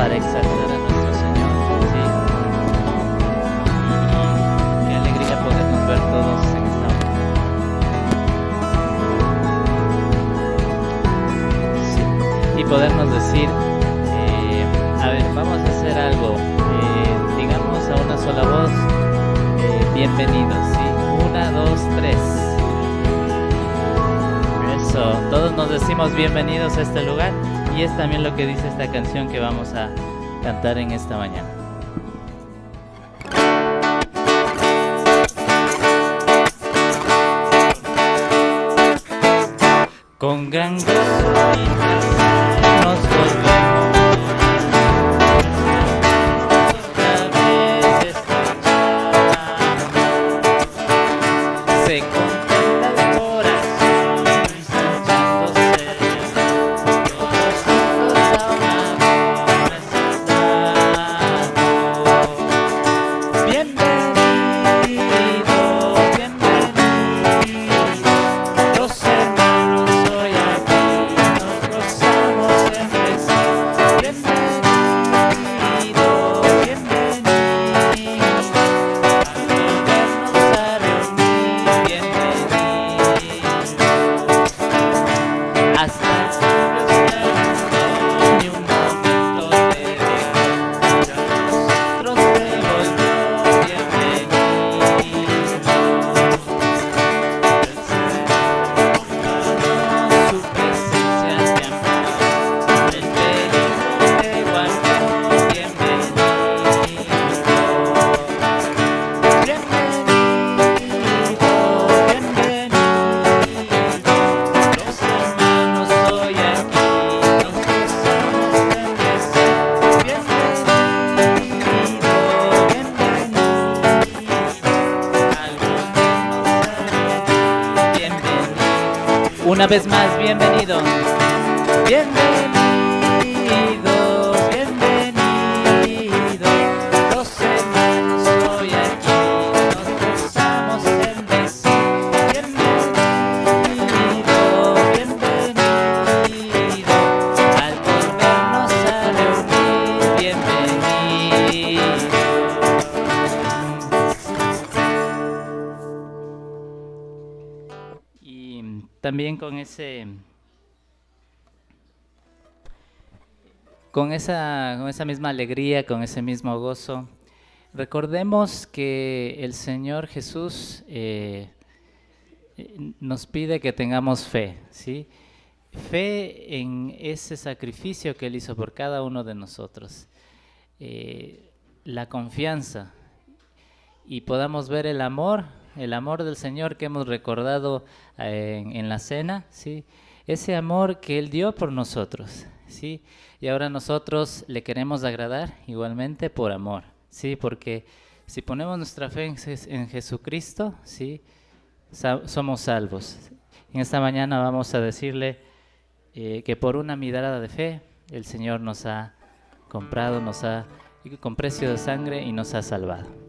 para exaltar a nuestro Señor, ¿sí? Y qué alegría podernos ver todos en esta hora. Sí. Y podernos decir, a ver, vamos a hacer algo, digamos a una sola voz, bienvenidos, ¿sí? 1, 2, 3. Eso, todos nos decimos bienvenidos a este lugar. Y es también lo que dice esta canción que vamos a cantar en esta mañana. Con gran gozo y placer nos volvemos otra vez escuchar. Se contenta el corazón escuchándose. Una vez más, bienvenido. Bienvenido, bienvenido. Los hermanos hoy aquí nos gozamos en decir bienvenido, bienvenido. Al volvernos a reunir, bienvenido. Y también con esa misma alegría, con ese mismo gozo, recordemos que el Señor Jesús nos pide que tengamos fe, ¿sí? Fe en ese sacrificio que Él hizo por cada uno de nosotros, la confianza, y podamos ver el amor del Señor que hemos recordado en la cena, ¿sí? Ese amor que Él dio por nosotros, ¿sí? Y ahora nosotros le queremos agradar igualmente por amor, ¿sí? Porque si ponemos nuestra fe en Jesucristo, ¿sí? Somos salvos. En esta mañana vamos a decirle que por una mirada de fe el Señor nos ha comprado, con precio de sangre, y nos ha salvado.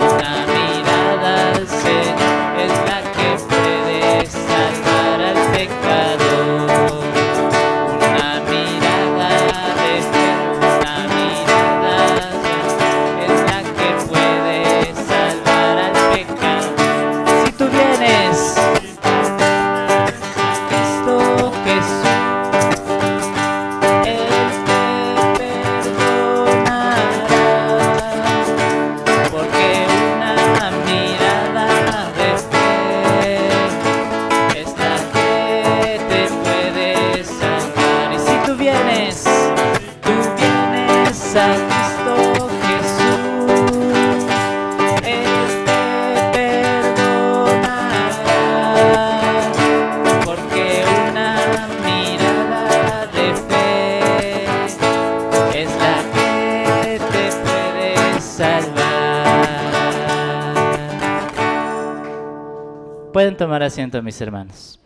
Una mirada al Señor es la que puede salvar al pecador. Pueden tomar asiento, mis hermanos.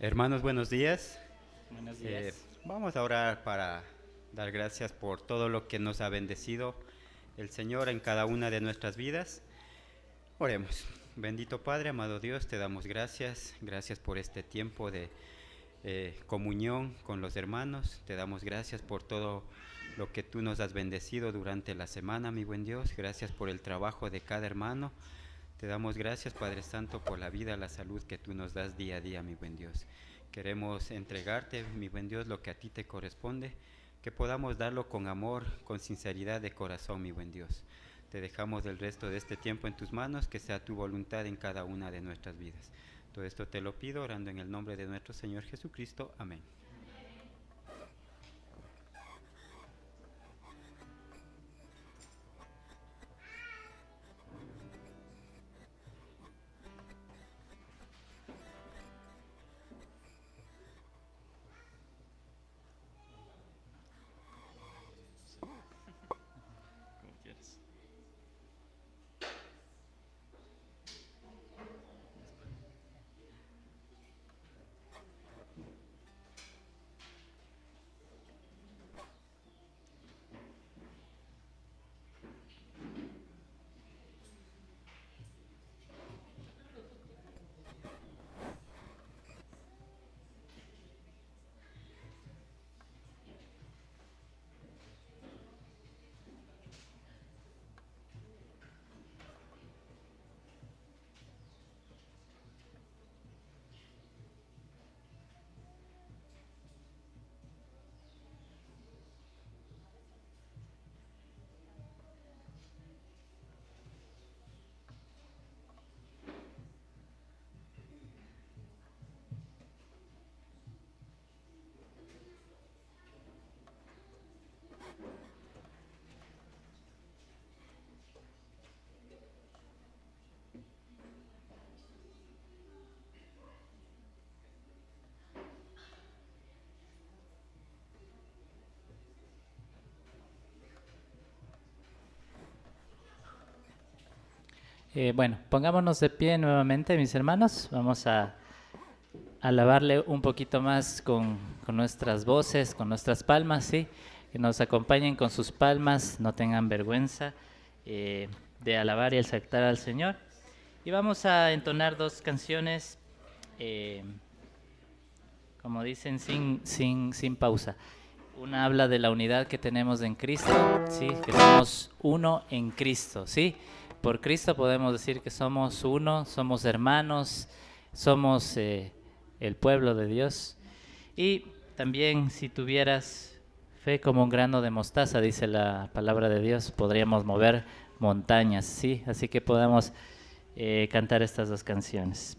Hermanos, buenos días. Buenos días. Vamos a orar para dar gracias por todo lo que nos ha bendecido el Señor en cada una de nuestras vidas. Oremos. Bendito Padre, amado Dios, te damos gracias. Gracias por este tiempo de comunión con los hermanos. Te damos gracias por todo lo que tú nos has bendecido durante la semana, mi buen Dios. Gracias por el trabajo de cada hermano. Te damos gracias, Padre Santo, por la vida, la salud que tú nos das día a día, mi buen Dios. Queremos entregarte, mi buen Dios, lo que a ti te corresponde, que podamos darlo con amor, con sinceridad de corazón, mi buen Dios. Te dejamos el resto de este tiempo en tus manos, que sea tu voluntad en cada una de nuestras vidas. Todo esto te lo pido, orando en el nombre de nuestro Señor Jesucristo. Amén. Bueno, pongámonos de pie nuevamente, mis hermanos. Vamos a alabarle un poquito más con nuestras voces, con nuestras palmas, ¿sí? Que nos acompañen con sus palmas, no tengan vergüenza de alabar y exaltar al Señor. Y vamos a entonar dos canciones, como dicen, sin pausa. Una habla de la unidad que tenemos en Cristo, ¿sí? Que somos uno en Cristo, ¿sí? Por Cristo podemos decir que somos uno, somos hermanos, somos el pueblo de Dios. Y también si tuvieras fe como un grano de mostaza, dice la palabra de Dios, podríamos mover montañas, ¿sí? Así que podemos cantar estas dos canciones.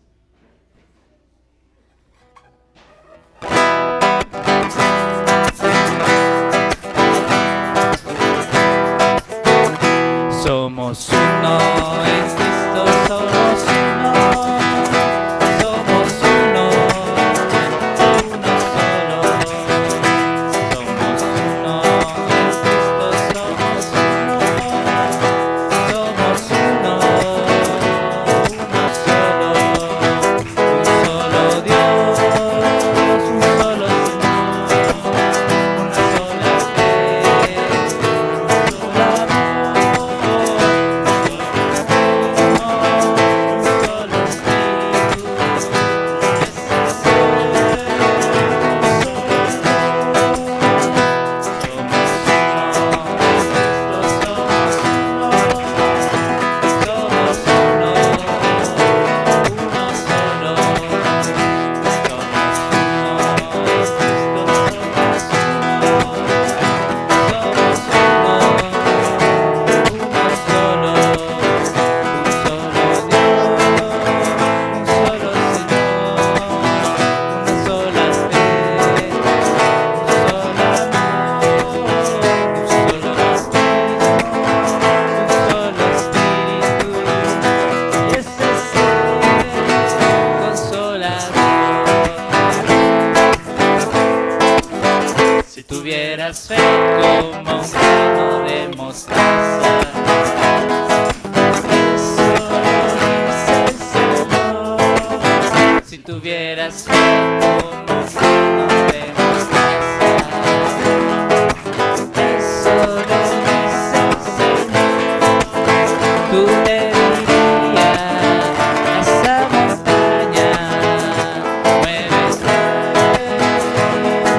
Somos uno en Cristo, somos uno, somos uno, uno solo. Somos uno en Cristo, somos uno, uno solo. Un solo Dios, un solo Señor, una sola fe, un solo amor. tuvieras fe como un grano de mostaza. Eso dice el Señor. Si tuvieras fe como un grano de mostaza. Eso lo dice el Señor. Tú le dirías a esa montaña, muévete,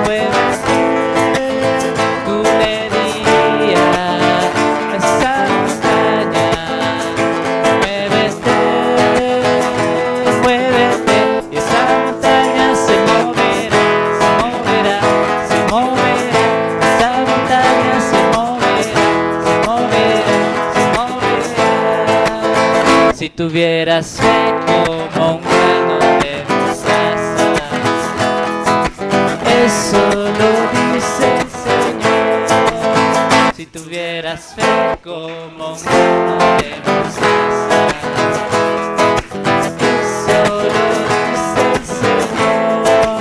muévete. Tú le dirías a esa montaña, muévete, muévete. Y esa montaña se moverá, se moverá, se moverá. Esa montaña se moverá, se moverá, se moverá. Si tuvieras fe como un grano de mostaza, eso lo dice el Señor. Si tuvieras fe como un grano de mostaza, eso lo dice el Señor.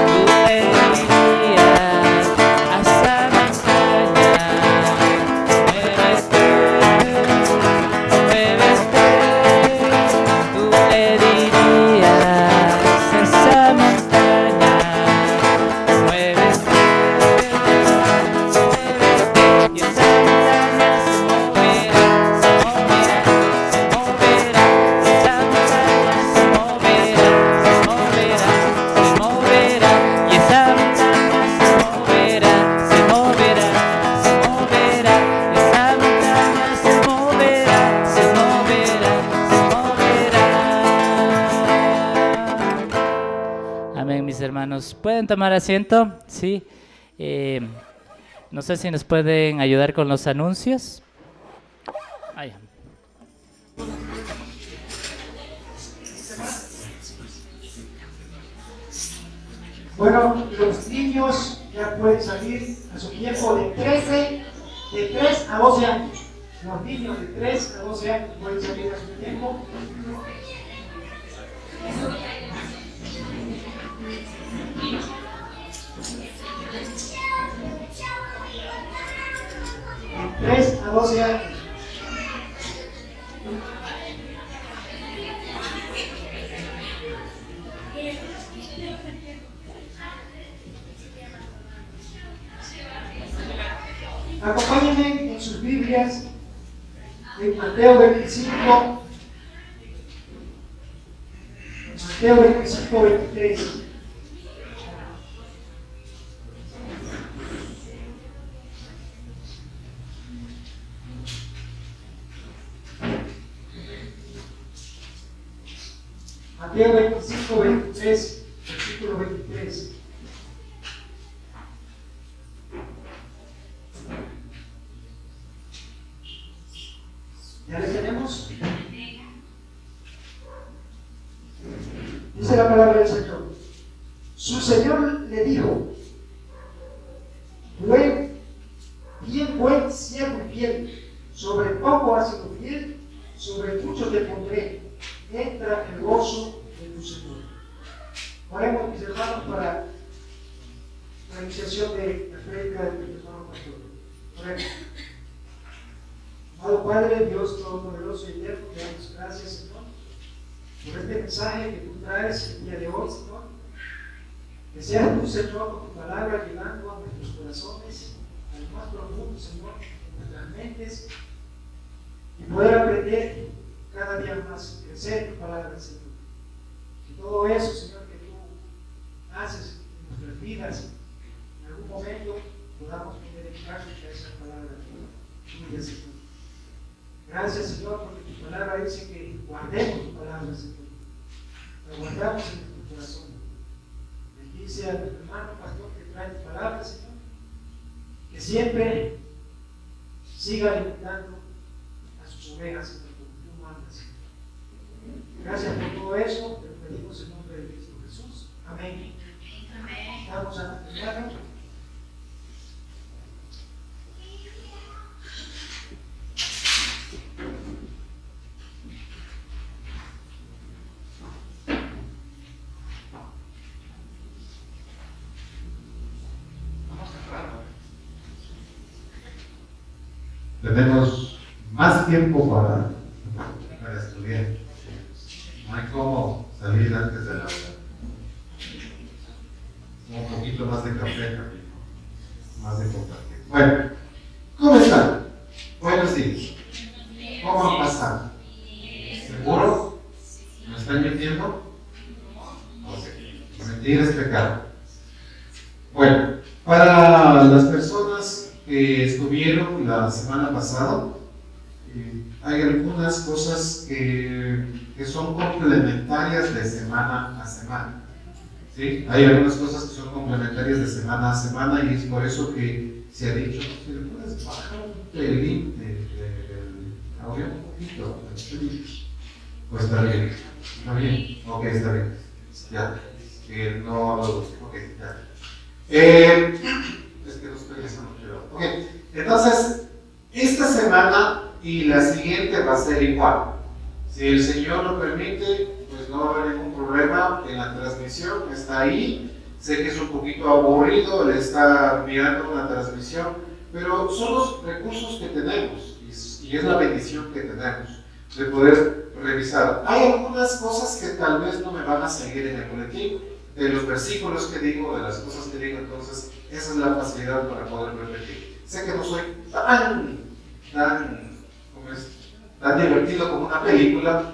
Tú le dirías a esa montaña, muévete, muévete. Tú le dirías a esa montaña, muévete, muévete. Y esa montaña se moverá, se moverá, se moverá. Esa montaña se moverá, se moverá, se moverá. Y esa montaña se moverá, se moverá, se moverá. Esa montaña se moverá, se moverá, se moverá. Amén, mis hermanos. ¿Pueden tomar asiento? Sí. No sé si nos pueden ayudar con los anuncios. Ay. Bueno, los niños ya pueden salir a su tiempo de 3 a 12 años. Los niños de 3 a 12 años pueden salir a su tiempo. De 3 a 12 años. Acompáñenme en sus Biblias en Mateo 25, Mateo 25, 23. Mateo 25, 23, versículo 23. ¿Ya le tenemos? Dice la palabra del Señor. Su Señor le dijo: bien buen siervo y fiel, sobre poco has sido fiel, sobre mucho te pondré, entra el gozo de tu Señor. Oremos, mis hermanos, para la iniciación de la prédica del hermano pastor. Oremos. Amado Padre, Dios Todopoderoso y Eterno, te damos gracias, Señor, por este mensaje que tú traes el día de hoy, Señor. Que seas tú, Señor, con tu palabra llegando a nuestros corazones, a lo más profundo, Señor, en nuestras mentes, y poder aprender cada día más, crecer en tu palabra, Señor. Que todo eso, Señor, que tú haces en nuestras vidas, en algún momento podamos poner en práctica esa palabra tuya, Señor. Gracias, Señor, porque tu palabra dice que guardemos tu palabra, Señor. La guardamos en nuestro corazón. Bendice a nuestro hermano pastor que trae tu palabra, Señor. Que siempre siga alimentando a sus ovejas, Señor, como tú mandas, Señor. Gracias por todo eso. Te lo pedimos en nombre de Cristo Jesús. Amén. Amén. Vamos a terminar. tenemos más tiempo para estudiar. No hay cómo salir antes de la hora. Un poquito más de café, más de compartir. Bueno, ¿cómo están? Buenos días. ¿Cómo han pasado? ¿Seguro? ¿Me están mintiendo? Ok. Mentir es pecado. Bueno, para las personas que estuvieron la semana pasada, hay algunas cosas que son complementarias de semana a semana. ¿Sí? Hay algunas cosas que son complementarias de semana a semana y es por eso que se ha dicho, si le puedes bajar un pelín el audio un poquito, pues está bien, ok, está bien, ya, no hablo, ok, ya. Es que no estoy haciendo cuidado. Ok, entonces, esta semana y la siguiente va a ser igual. Si el Señor lo permite, pues no va a haber ningún problema en la transmisión, está ahí. Sé que es un poquito aburrido el estar mirando una transmisión, pero son los recursos que tenemos y es la bendición que tenemos de poder revisar. Hay algunas cosas que tal vez no me van a seguir en el boletín, de los versículos que digo, de las cosas que digo, entonces esa es la facilidad para poder repetir. Sé que no soy tan divertido como una película,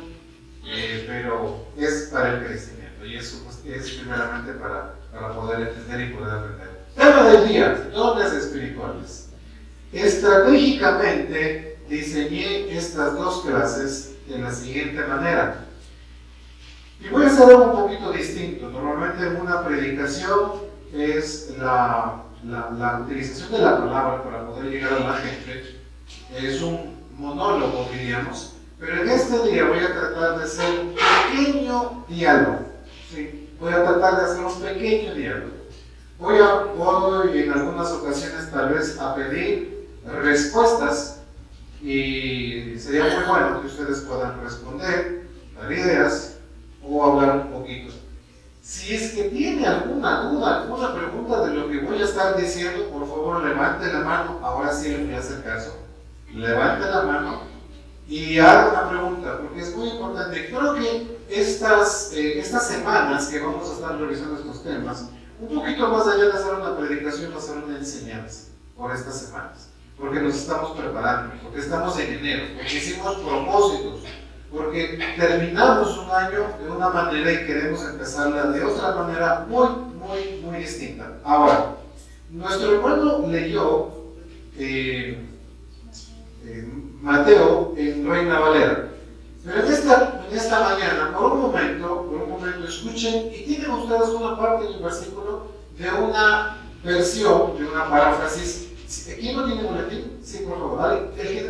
pero es para el crecimiento y eso pues, es primeramente para poder entender y poder aprender. Tema del día, dones espirituales. Estratégicamente diseñé estas dos clases de la siguiente manera. Y voy a hacer algo un poquito distinto. Normalmente en una predicación es la utilización de la palabra para poder llegar a la gente. Es un monólogo, diríamos. Pero en este día voy a tratar de hacer un pequeño diálogo. ¿Sí? Voy a tratar de hacer un pequeño diálogo. Voy en algunas ocasiones tal vez a pedir respuestas y sería muy bueno que ustedes puedan responder, dar ideas o hablar un poquito. Si es que tiene alguna duda, alguna pregunta de lo que voy a estar diciendo, por favor levante la mano. Ahora sí le voy a hacer caso. Levante la mano y haga una pregunta, porque es muy importante. Creo que estas semanas que vamos a estar revisando estos temas, un poquito más allá de hacer una predicación, va a ser una enseñanza por estas semanas, porque nos estamos preparando, porque estamos en enero, porque hicimos propósitos, porque terminamos un año de una manera y queremos empezarla de otra manera muy distinta. Ahora, nuestro hermano leyó Mateo en Reina Valera, pero en esta mañana, por un momento escuchen y tienen ustedes una parte del versículo de una versión, de una paráfrasis. ¿Quién no tiene boletín? Sí, por favor. Dale.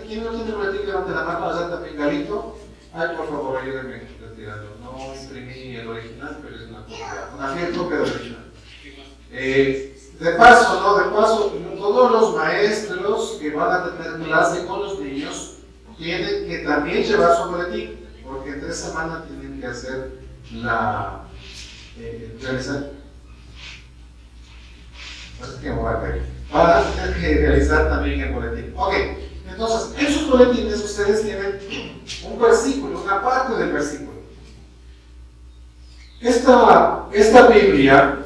¿Quién no tiene boletín? Levante la mano, allá también Galito. Ay, por favor, ayúdenme retirando. No imprimí el original, pero es una copia, una fiel copia del original. De paso, todos los maestros que van a tener clase con los niños tienen que también llevar su boletín, porque en 3 semanas tienen que hacer van a tener que realizar también el boletín. Ok, entonces en sus boletines ustedes tienen un versículo, una parte del versículo. Esta Biblia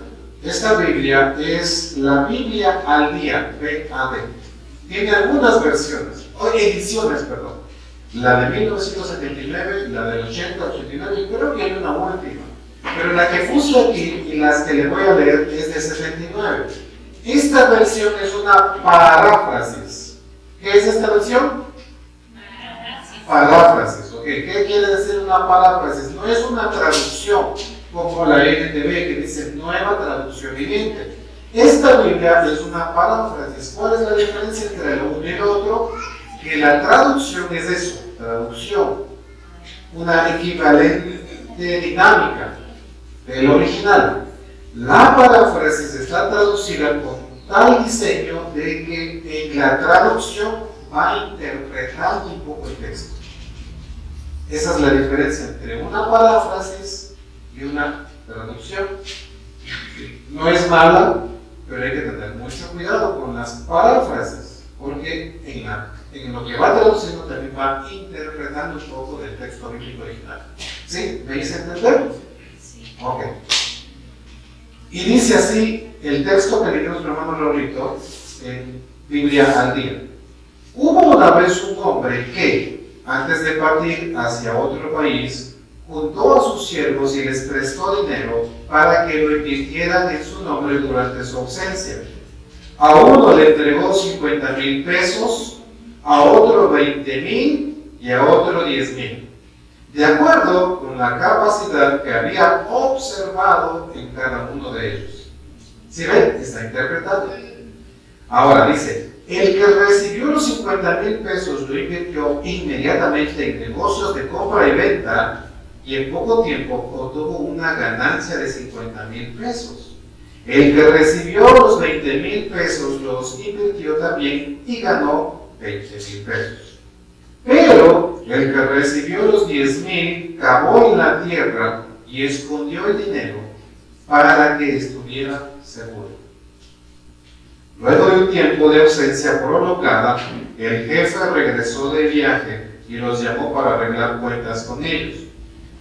es la Biblia al día, BAD. Tiene algunas versiones, o ediciones, perdón. La de 1979, la del 80, 89, y creo que hay una última. Pero la que puse aquí y las que le voy a leer es de 79. Esta versión es una paráfrasis. ¿Qué es esta versión? Paráfrasis, ok. ¿Qué quiere decir una paráfrasis? No es una traducción como la NTV que dice nueva traducción viviente. Esta Biblia es una paráfrasis. ¿Cuál es la diferencia entre lo uno y lo otro? Que la traducción es eso, traducción, una equivalente dinámica del original. La paráfrasis está traducida con tal diseño de que en la traducción va interpretando un poco el texto. Esa es la diferencia entre una paráfrasis y una traducción. No es mala, pero hay que tener mucho cuidado con las paráfrasis, porque en lo que va traduciendo también va interpretando un poco del texto bíblico original. ¿Sí? ¿Me hice entender? Sí. Ok. Y dice así el texto que leímos nuestro hermano Raulito en Biblia al día. Hubo una vez un hombre que, antes de partir hacia otro país, juntó a sus siervos y les prestó dinero para que lo invirtieran en su nombre durante su ausencia. A uno le entregó 50,000 pesos, a otro 20,000 y a otro 10,000, de acuerdo con la capacidad que había observado en cada uno de ellos. ¿Sí ven? Está interpretado. Ahora dice, el que recibió los 50,000 pesos lo invirtió inmediatamente en negocios de compra y venta y en poco tiempo obtuvo una ganancia de 50,000 pesos. El que recibió los 20,000 pesos los invirtió también y ganó 20,000 pesos. Pero el que recibió los 10,000 cavó en la tierra y escondió el dinero para que estuviera seguro. Luego de un tiempo de ausencia prolongada, el jefe regresó de viaje y los llamó para arreglar cuentas con ellos.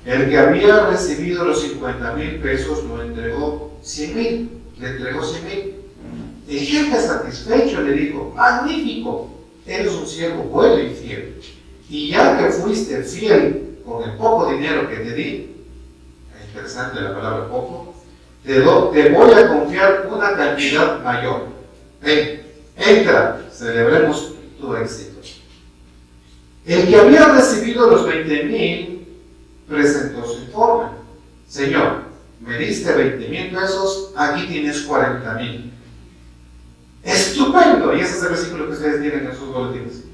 El que había recibido los 50,000 pesos lo entregó 100,000, le entregó 100,000. El jefe satisfecho le dijo, magnífico, eres un siervo bueno y fiel. Y ya que fuiste fiel con el poco dinero que te di, es interesante la palabra poco, te voy a confiar una cantidad mayor. Ven, entra, celebremos tu éxito. El que había recibido los 20,000 presentó su informe. Señor, me diste 20,000 pesos, aquí tienes 40,000. Estupendo, y ese es el versículo que ustedes tienen en sus boletines.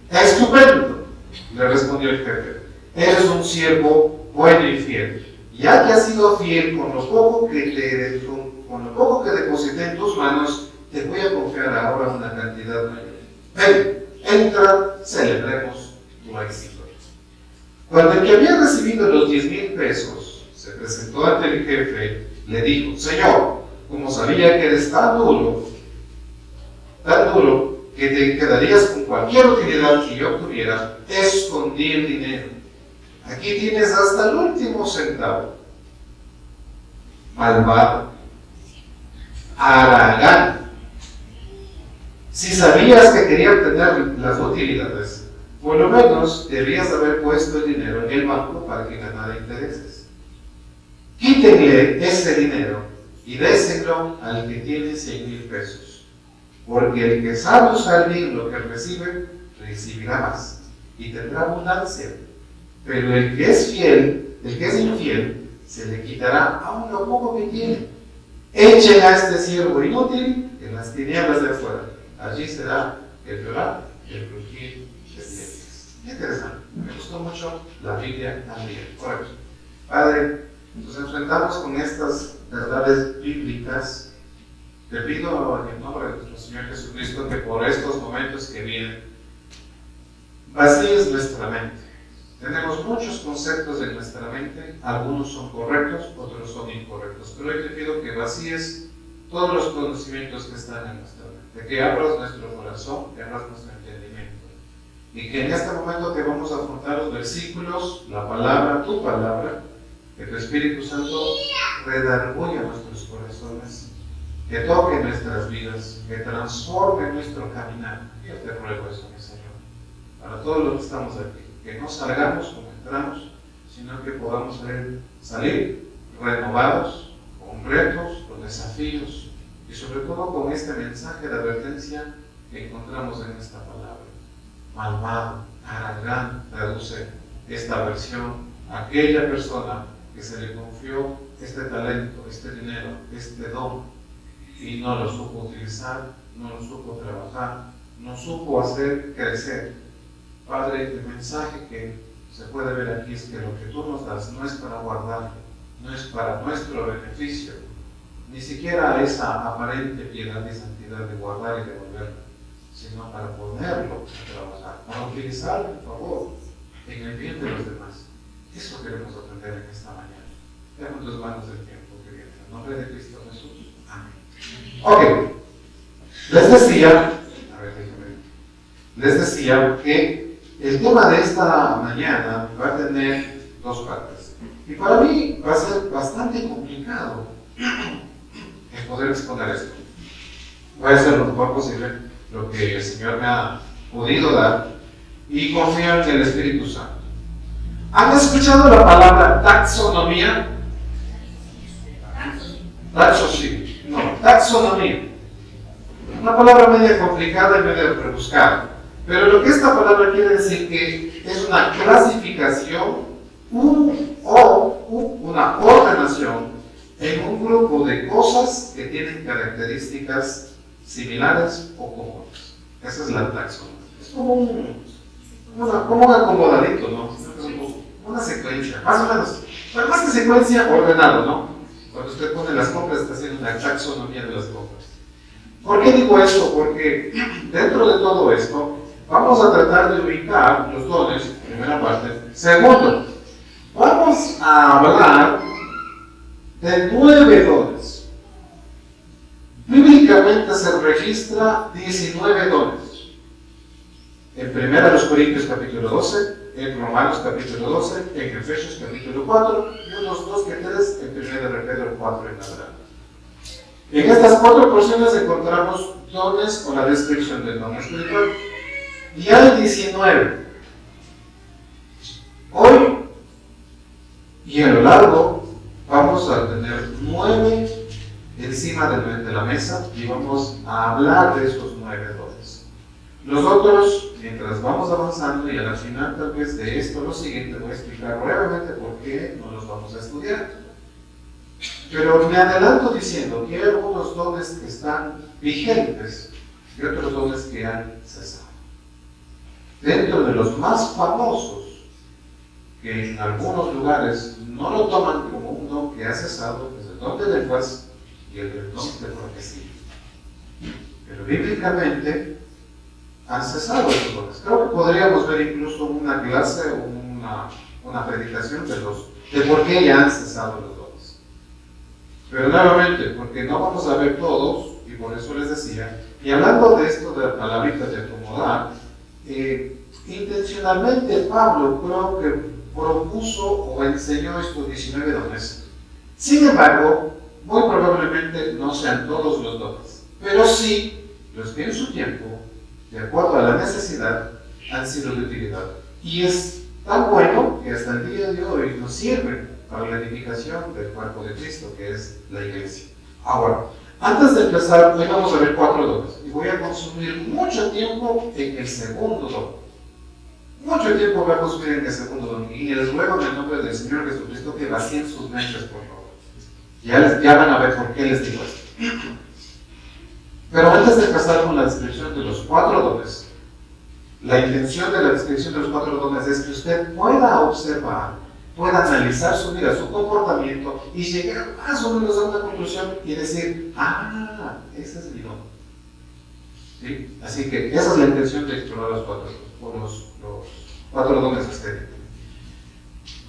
Estupendo, le respondió el jefe. Eres un siervo bueno y fiel. Ya que has sido fiel con lo poco que deposité en tus manos, te voy a confiar ahora una cantidad mayor. Ven, entra, celebremos tu éxito. Cuando el que había recibido los 10,000 pesos se presentó ante el jefe, le dijo, Señor, como sabía que eres tan duro que te quedarías con cualquier utilidad que yo obtuviera, escondí el dinero. Aquí tienes hasta el último centavo. Malvado, haragán. Si sabías que quería obtener las utilidades, por lo menos debías haber puesto el dinero en el banco para que ganara intereses. Quítenle ese dinero y déselo al que tiene 100,000 pesos, porque el que sabe usar bien lo que recibe, recibirá más y tendrá abundancia. Pero el que es infiel, se le quitará aún lo poco que tiene. Echen a este siervo inútil en las tinieblas de afuera. Allí será el llorar y el crujir de dientes. Interesante. Me gustó mucho la Biblia también. Correcto. Padre, nos enfrentamos con estas verdades bíblicas. Te pido en el nombre de nuestro Señor Jesucristo que por estos momentos que vienen, vacíes nuestra mente. Tenemos muchos conceptos en nuestra mente, algunos son correctos, otros son incorrectos. Pero hoy te pido que vacíes todos los conocimientos que están en nuestra mente, que abras nuestro corazón, que abras nuestro entendimiento. Y que en este momento que vamos a afrontar los versículos, la palabra, tu palabra, que tu Espíritu Santo redarguya nuestros corazones, que toque nuestras vidas, que transforme nuestro caminar. Yo te ruego eso, mi Señor, para todos los que estamos aquí. Que no salgamos como entramos, sino que podamos salir renovados, con retos, con desafíos y sobre todo con este mensaje de advertencia que encontramos en esta palabra. Malvado, haragán, traduce esta versión a aquella persona que se le confió este talento, este dinero, este don y no lo supo utilizar, no lo supo trabajar, no supo hacer crecer. Padre, el mensaje que se puede ver aquí es que lo que tú nos das no es para guardarlo, no es para nuestro beneficio, ni siquiera esa aparente piedad y santidad de guardar y devolverlo, sino para ponerlo a trabajar, para utilizarlo en favor, en el bien de los demás. Eso queremos aprender en esta mañana. Deja en tus manos el tiempo que viene. En nombre de Cristo Jesús. Amén. Ok. Les les decía que el tema de esta mañana va a tener dos partes. Y para mí va a ser bastante complicado el poder exponer esto. Voy a hacer lo mejor posible, lo que el Señor me ha podido dar, y confío en el Espíritu Santo. ¿Han escuchado la palabra taxonomía? Taxonomía. Una palabra media complicada y media rebuscada. Pero lo que esta palabra quiere decir que es una clasificación o una ordenación en un grupo de cosas que tienen características similares o comunes. Esa es la taxonomía. Es como un acomodadito, ¿no? Una secuencia, más o menos. Pero más que secuencia, ordenado, ¿no? Cuando usted pone las compras, está haciendo una taxonomía de las compras. ¿Por qué digo esto? Porque dentro de todo esto, vamos a tratar de ubicar los dones, primera parte. Segundo, vamos a hablar de 9 dones. Bíblicamente se registra 19 dones. En 1 Corintios capítulo 12, en Romanos capítulo 12, en Efesios capítulo 4 y unos 2 que 3 en 1 Pedro 4 en adelante. En estas 4 porciones encontramos dones o la descripción del don espiritual. Y hay 19. Hoy y a lo largo vamos a tener 9 encima de la mesa y vamos a hablar de esos 9 dones. Los otros, mientras vamos avanzando y al final tal vez de esto lo siguiente, voy a explicar brevemente por qué no los vamos a estudiar. Pero me adelanto diciendo que hay algunos dones que están vigentes y otros dones que han cesado. Dentro de los más famosos, que en algunos lugares no lo toman como un don que ha cesado, es el don de lenguas y el don de profecía. Pero bíblicamente han cesado esos dones. Creo que podríamos ver incluso una clase o una predicación de por qué ya han cesado los dones. Pero nuevamente, porque no vamos a ver todos, y por eso les decía, y hablando de esto de la palabrita de acomodar, intencionalmente Pablo creo que propuso o enseñó estos 19 dones. Sin embargo, muy probablemente no sean todos los dones, pero sí los que en su tiempo, de acuerdo a la necesidad, han sido de utilidad. Y es tan bueno que hasta el día de hoy nos sirven para la edificación del cuerpo de Cristo, que es la iglesia. Ahora, antes de empezar, hoy vamos a ver 4 dones. Y voy a consumir mucho tiempo en el segundo don. Mucho tiempo voy a consumir en el segundo don. Y les ruego en el nombre del Señor Jesucristo que vacíen sus mentes, por favor. Ya van a ver por qué les digo esto. Pero antes de empezar con la descripción de los 4 dones, la intención de la descripción de los 4 dones es que usted pueda observar, pueda analizar su vida, su comportamiento y llegar más o menos a una conclusión y decir, ese es mi don. ¿Sí? Así que esa es la intención de explorar los 4 dones de este día.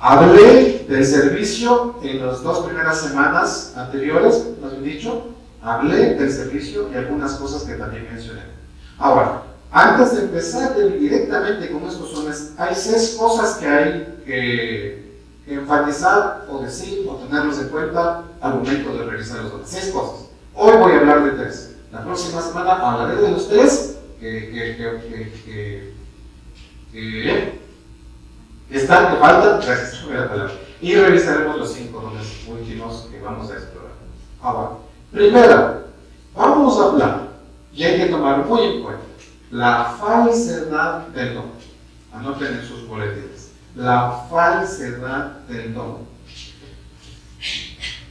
Hablé del servicio en las 2 primeras semanas anteriores, ¿nos han dicho? Hablé del servicio y algunas cosas que también mencioné. Ahora, antes de empezar directamente con estos dones, hay 6 cosas que hay que enfatizar o decir o tenerlos en cuenta al momento de realizar los dones. 6 cosas. Hoy voy a hablar de 3. La próxima semana hablaré de los 3 que faltan. Gracias, voy a hablar. Y revisaremos los 5 dones últimos que vamos a explorar. Ahora, primero, vamos a hablar, y hay que tomar muy en cuenta, la falsedad del don. Anoten en sus boletines. La falsedad del don.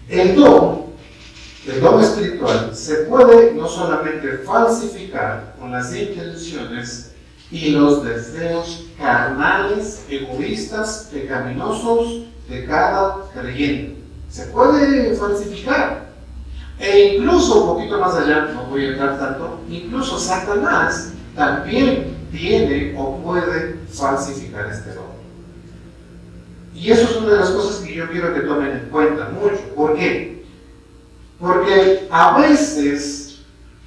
El don espiritual, se puede no solamente falsificar con las intenciones y los deseos carnales, egoístas, pecaminosos de cada creyente. Se puede falsificar. E incluso, un poquito más allá, no voy a entrar tanto, incluso Satanás también tiene o puede falsificar este don. Y eso es una de las cosas que yo quiero que tomen en cuenta mucho. ¿Por qué? Porque a veces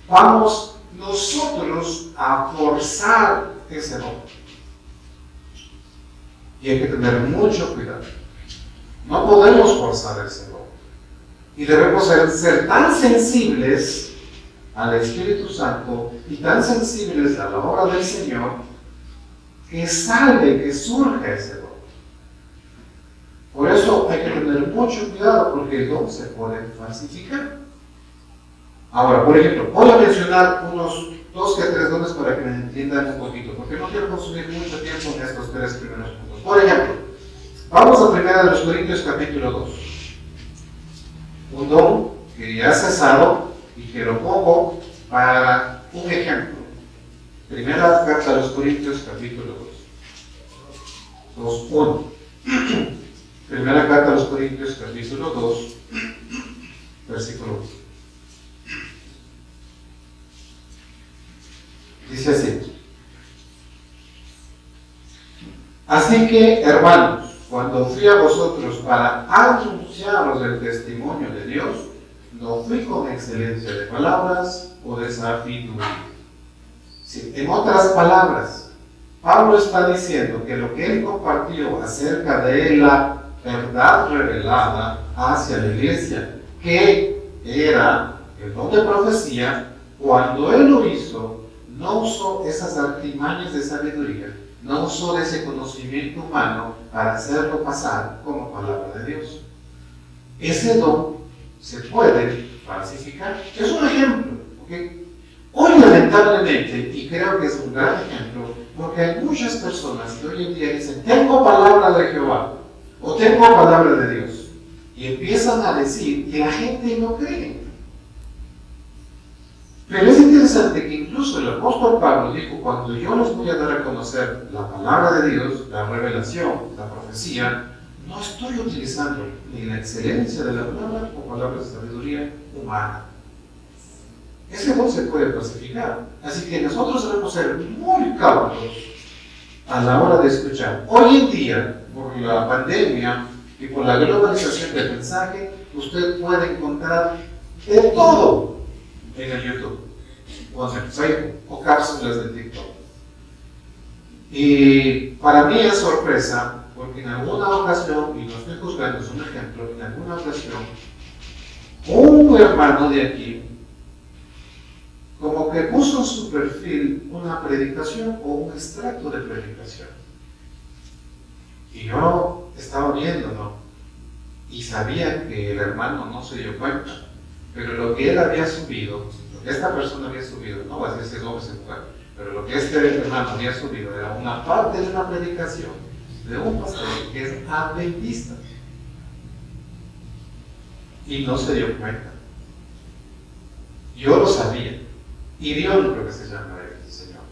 vamos nosotros a forzar ese don. Y hay que tener mucho cuidado. No podemos forzar ese don. Y debemos ser tan sensibles al Espíritu Santo y tan sensibles a la obra del Señor que salve, que surja ese don. Por eso hay que tener mucho cuidado porque el don se puede falsificar. Ahora, por ejemplo, voy a mencionar unos 2 que 3 dones para que me entiendan un poquito, porque no quiero consumir mucho tiempo en estos 3 primeros puntos. Por ejemplo, vamos a 1 Corintios capítulo 2. Un don que ya ha cesado y que lo pongo para un ejemplo. Primera carta a los Corintios capítulo 2. 2:1. Primera carta a los Corintios capítulo 2, versículo 1. Dice así: así que, hermanos, cuando fui a vosotros para anunciaros el testimonio de Dios, no fui con excelencia de palabras o de sabiduría. Sí, en otras palabras, Pablo está diciendo que lo que él compartió acerca de la verdad revelada hacia la iglesia, que era el don de profecía, cuando él lo hizo, no usó esas artimañas de sabiduría, no usó ese conocimiento humano para hacerlo pasar como palabra de Dios. Ese don se puede falsificar. Es un ejemplo, ¿okay? Hoy lamentablemente, y creo que es un gran ejemplo, porque hay muchas personas que hoy en día dicen, tengo palabra de Jehová, o tengo palabra de Dios, y empiezan a decir, y la gente no cree. Pero es interesante que incluso el apóstol Pablo dijo, cuando yo les voy a dar a conocer la palabra de Dios, la revelación, la profecía, no estoy utilizando ni la excelencia de la palabra o palabras de sabiduría humana. Ese don se puede falsificar. Así que nosotros debemos ser muy cautos a la hora de escuchar. Hoy en día, por la pandemia y por la globalización del mensaje, usted puede encontrar de todo en el YouTube, o en el Facebook, o cápsulas de TikTok. Y para mí es sorpresa, porque en alguna ocasión, y no estoy juzgando, es un ejemplo, en alguna ocasión, un hermano de aquí, como que puso en su perfil una predicación o un extracto de predicación. Y yo estaba viendo, ¿no? Y sabía que el hermano no se dio cuenta. Pero lo que él había subido, lo que esta persona había subido, no voy a decir si es hombre o si es mujer, pero lo que este hermano había subido era una parte de una predicación de un pastor que es adventista. Y no se dio cuenta. Yo lo sabía. Idiónico que se llama el Señor.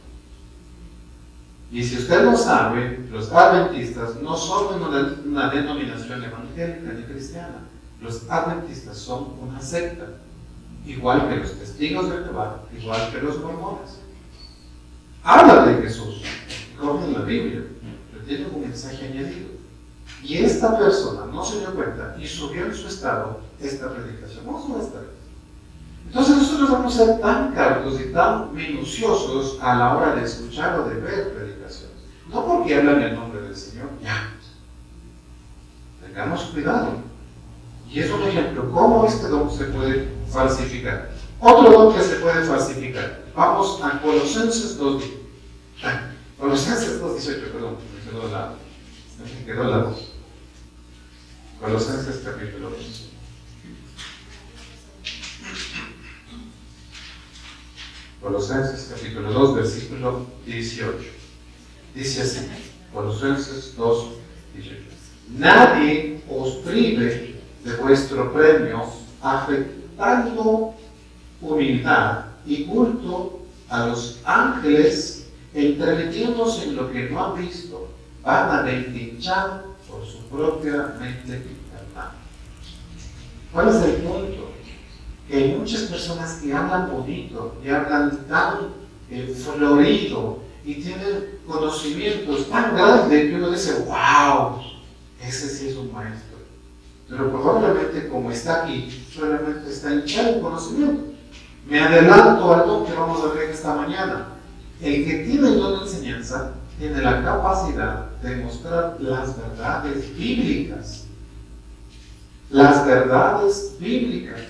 Y si usted no sabe, los adventistas no son una denominación evangélica ni cristiana. Los adventistas son una secta, igual que los testigos de Jehová, igual que los mormones. Hablan de Jesús, cogen la Biblia, pero tienen un mensaje añadido. Y esta persona no se dio cuenta y subió en su estado esta predicación. Vamos a estar. Entonces nosotros vamos a ser tan cautos y tan minuciosos a la hora de escuchar o de ver predicaciones. No porque hablan el nombre del Señor, ya. Tengamos cuidado. Y es un ejemplo, ¿cómo este don se puede falsificar? Otro don que se puede falsificar. Vamos a Colosenses 2.18. Colosenses 2.18, perdón, me quedó la voz. Colosenses capítulo 2. Colosenses capítulo 2, versículo 18. Dice así, Colosenses 2, 18. Nadie os prive de vuestro premio, afectando humildad y culto a los ángeles, entremetiéndose en lo que no han visto, vanamente hinchado por su propia mente infernal. ¿Cuál es el punto? Que hay muchas personas que hablan bonito y hablan tan florido y tienen conocimientos tan grandes que uno dice, wow, ese sí es un maestro. Pero probablemente como está aquí, solamente está hinchado en conocimiento. Me adelanto al don que vamos a ver esta mañana. El que tiene el don de enseñanza tiene la capacidad de mostrar las verdades bíblicas. Las verdades bíblicas.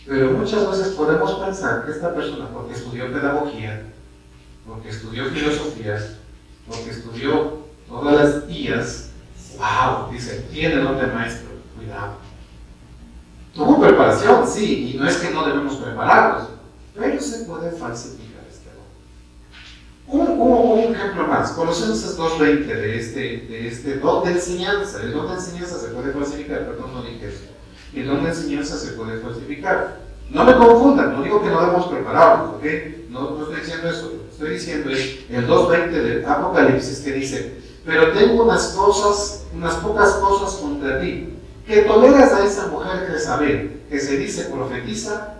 Pero muchas veces podemos pensar que esta persona, porque estudió pedagogía, porque estudió filosofía, porque estudió todas las guías, wow, dice, tiene don de maestro, cuidado. Tuvo preparación, sí, y no es que no debemos prepararnos, pero se puede falsificar este don. Un ejemplo más, Colosenses 2:20 de este don de enseñanza. El don de enseñanza se puede falsificar, perdón, no dije eso. El don de enseñanza se puede falsificar. No me confundan, no digo que no debemos prepararnos, ¿ok? No estoy diciendo eso, lo que estoy diciendo es el 2:20 del Apocalipsis que dice, pero tengo unas pocas cosas contra ti, que toleras a esa mujer Jezabel, que se dice profetiza,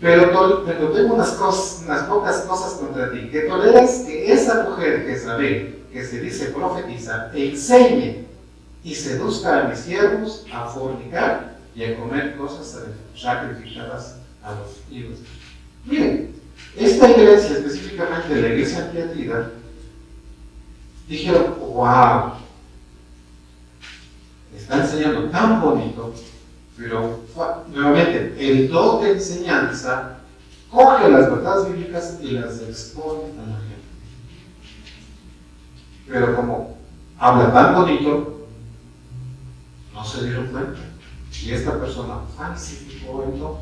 pero tengo unas pocas cosas contra ti, que toleras que esa mujer Jezabel, que se dice profetiza, enseñe y seduzca a mis siervos a fornicar y a comer cosas sacrificadas a los ídolos. Miren, esta iglesia, específicamente la iglesia Antiatida, dijeron, wow, está enseñando tan bonito, pero nuevamente, el don de enseñanza coge las verdades bíblicas y las expone a la gente. Pero como habla tan bonito, no se dieron cuenta. Y esta persona falsificó el don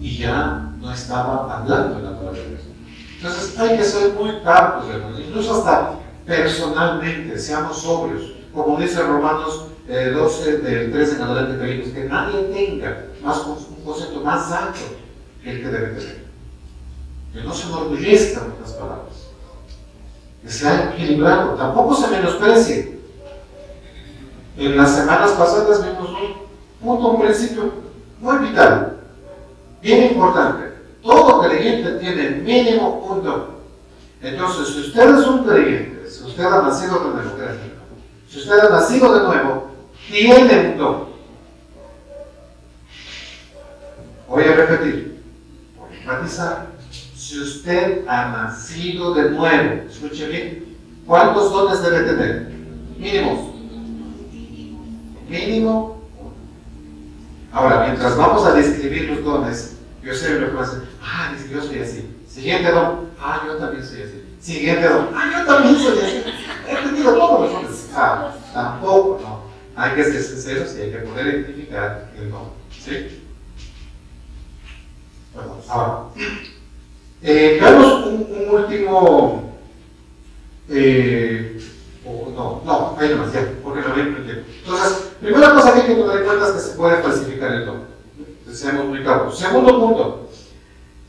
y ya no estaba hablando en la palabra de Dios. Entonces hay que ser muy cautos, hermanos, incluso hasta personalmente, seamos sobrios. Como dice Romanos 12, del 3 en adelante, que nadie tenga un concepto más alto que el que debe tener. Que no se enorgullezca en otras palabras. Que sea equilibrado, tampoco se menosprecie. En las semanas pasadas vimos un principio muy vital, bien importante. Todo creyente tiene mínimo un don. Entonces, si usted es un creyente, si usted ha nacido de nuevo, si usted ha nacido de nuevo, tiene un don. Voy a repetir, voy a enfatizar. Si usted ha nacido de nuevo, escuche bien, ¿cuántos dones debe tener? Mínimo. Mínimo. Ahora, mientras vamos a describir los dones, yo sé lo que va a decir, dice, yo soy así. Siguiente don, yo también soy así. Siguiente don, yo también soy así. He tenido todos los dones. Tampoco, no. Hay que ser sinceros y hay que poder identificar el don. ¿Sí? Bueno, ahora, veamos un último. Hay demasiado, porque no hay tiempo. Entonces, primera cosa que hay que tener en cuenta es que se puede falsificar el don. Seamos muy claros. Segundo punto,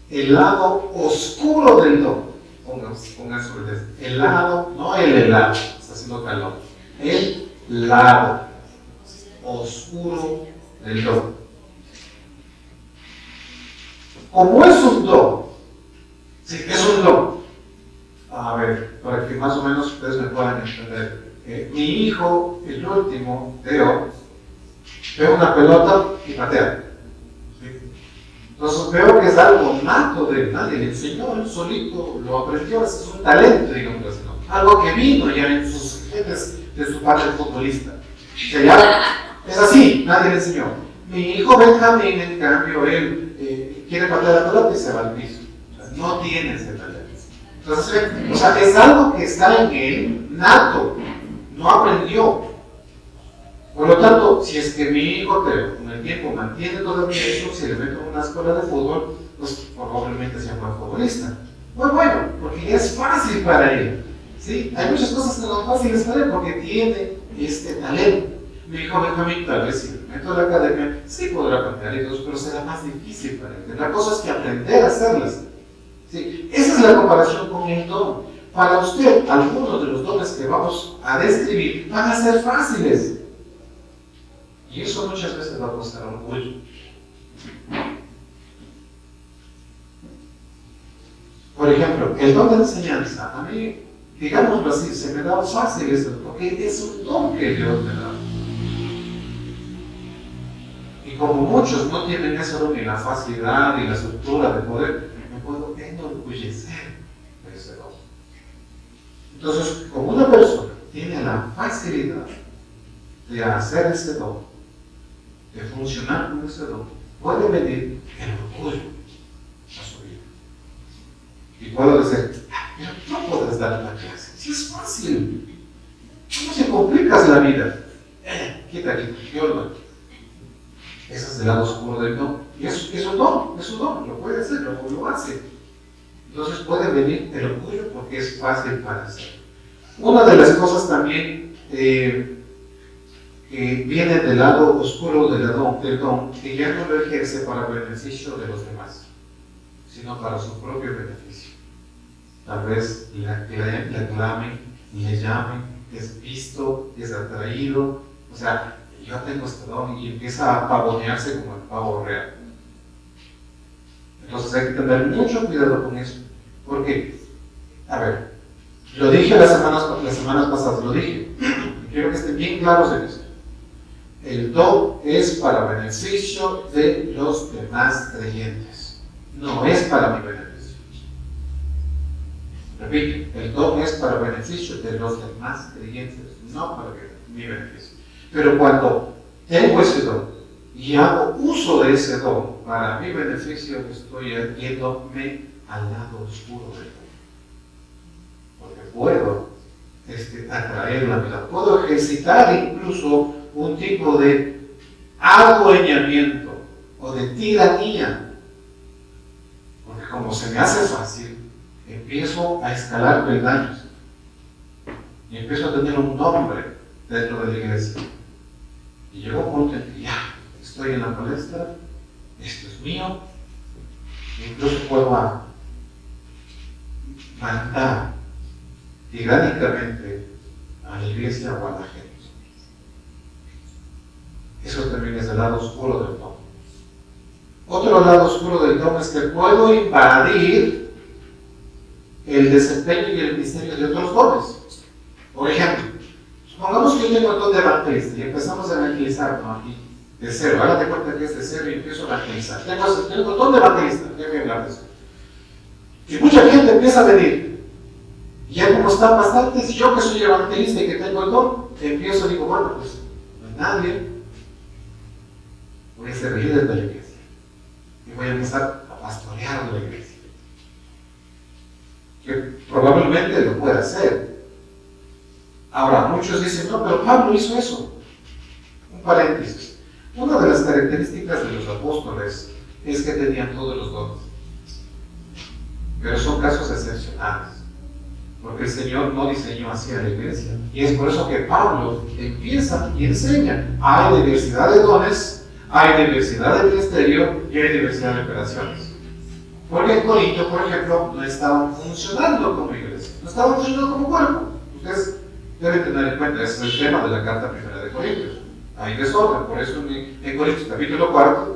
el lado oscuro del don. Pongan sobre eso. El lado, no el helado, está haciendo calor. El lado oscuro del don. Como es un don, sí, es un don. A ver, para que más o menos ustedes me puedan entender. Mi hijo, el último, Teo, ve una pelota y patea. ¿Sí? Entonces veo que es algo nato de él, nadie le enseñó, él solito lo aprendió, es un talento, digamos así, ¿no? Algo que vino ya en sus genes de su padre futbolista. O sea, ya es así, nadie le enseñó. Mi hijo Benjamín, en cambio, él quiere patear la pelota y se va al piso. O sea, no tiene ese talento. Entonces, o sea, es algo que está en él nato, no aprendió. Por lo tanto, si es que mi hijo Teo con el tiempo mantiene todavía eso, si le meto en una escuela de fútbol, pues probablemente sea un buen futbolista. Muy bueno, porque ya es fácil para él. ¿Sí? Hay muchas cosas que no son fáciles para él porque tiene este talento. Mi hijo Benjamín, tal vez si le meto a la academia, sí podrá patear y todo, pero será más difícil para él. La cosa es que aprender a hacerlas. ¿Sí? Esa es la comparación con el don. Para usted, algunos de los dones que vamos a describir van a ser fáciles. Y eso muchas veces va a costar orgullo. Por ejemplo, el don de enseñanza, a mí, digámoslo así, se me da fácil eso, porque es un don que Dios me da. Y como muchos no tienen eso ni la facilidad ni la estructura de poder, me puedo enorgullecer de ese don. Entonces, como una persona tiene la facilidad de hacer ese don, de funcionar con ese don, puede venir el orgullo a su vida. Y puedo decir, pero no puedes dar la clase, si es fácil. ¿Cómo se complicas la vida? Quita, yo lo doy. Ese es el lado oscuro del don. Y es un don, lo puede hacer, lo hace. Entonces puede venir el orgullo porque es fácil para hacer. Una de las cosas también que viene del lado oscuro del don, que ya no lo ejerce para beneficio de los demás, sino para su propio beneficio. Tal vez le aclamen, le llamen, es visto, es atraído, o sea, yo tengo este don y empieza a pavonearse como el pavo real. Entonces hay que tener mucho cuidado con eso. Porque, a ver, lo dije las semanas pasadas, lo dije, quiero que estén bien claros en eso. El don es para beneficio de los demás creyentes, no es para mi beneficio. Repito, el don es para beneficio de los demás creyentes, no para mi beneficio. Pero cuando tengo ese don y hago uso de ese don para mi beneficio, estoy yéndome al lado oscuro del don. Porque puedo atraer la mirada, puedo ejercitar incluso un tipo de adueñamiento o de tiranía. Porque como se me hace fácil, empiezo a escalar peldaños y empiezo a tener un nombre dentro de la iglesia. Y llegó un punto en que ya estoy en la palestra, esto es mío, incluso puedo mandar tiránicamente a la iglesia o a la gente. Eso también es el lado oscuro del don. Otro lado oscuro del don es que puedo invadir el desempeño y el ministerio de otros dones. Por ejemplo, supongamos que yo tengo el don de evangelista y empezamos a evangelizar, ¿no? Aquí, de cero, hágate cuenta que es de cero y empiezo a evangelizar. Tengo el don de evangelista, déjame hablar de eso. Y mucha gente empieza a venir. Y ya como están bastantes, y yo que soy evangelista y que tengo el don, empiezo y digo, bueno, pues no hay nadie, voy a ser líder de la iglesia. Y voy a empezar a pastorear la iglesia. Que probablemente lo pueda hacer. Ahora, muchos dicen, no, pero Pablo hizo eso. Un paréntesis. Una de las características de los apóstoles es que tenían todos los dones. Pero son casos excepcionales. Porque el Señor no diseñó así a la iglesia. Y es por eso que Pablo empieza y enseña. Hay diversidad de dones, hay diversidad de ministerio y hay diversidad de operaciones. Porque en Corinto, por ejemplo, no estaban funcionando como iglesia, no estaban funcionando como cuerpo. Ustedes deben tener en cuenta, ese es el tema de la carta primera de Corintios. Hay desorden, por eso en Corintios capítulo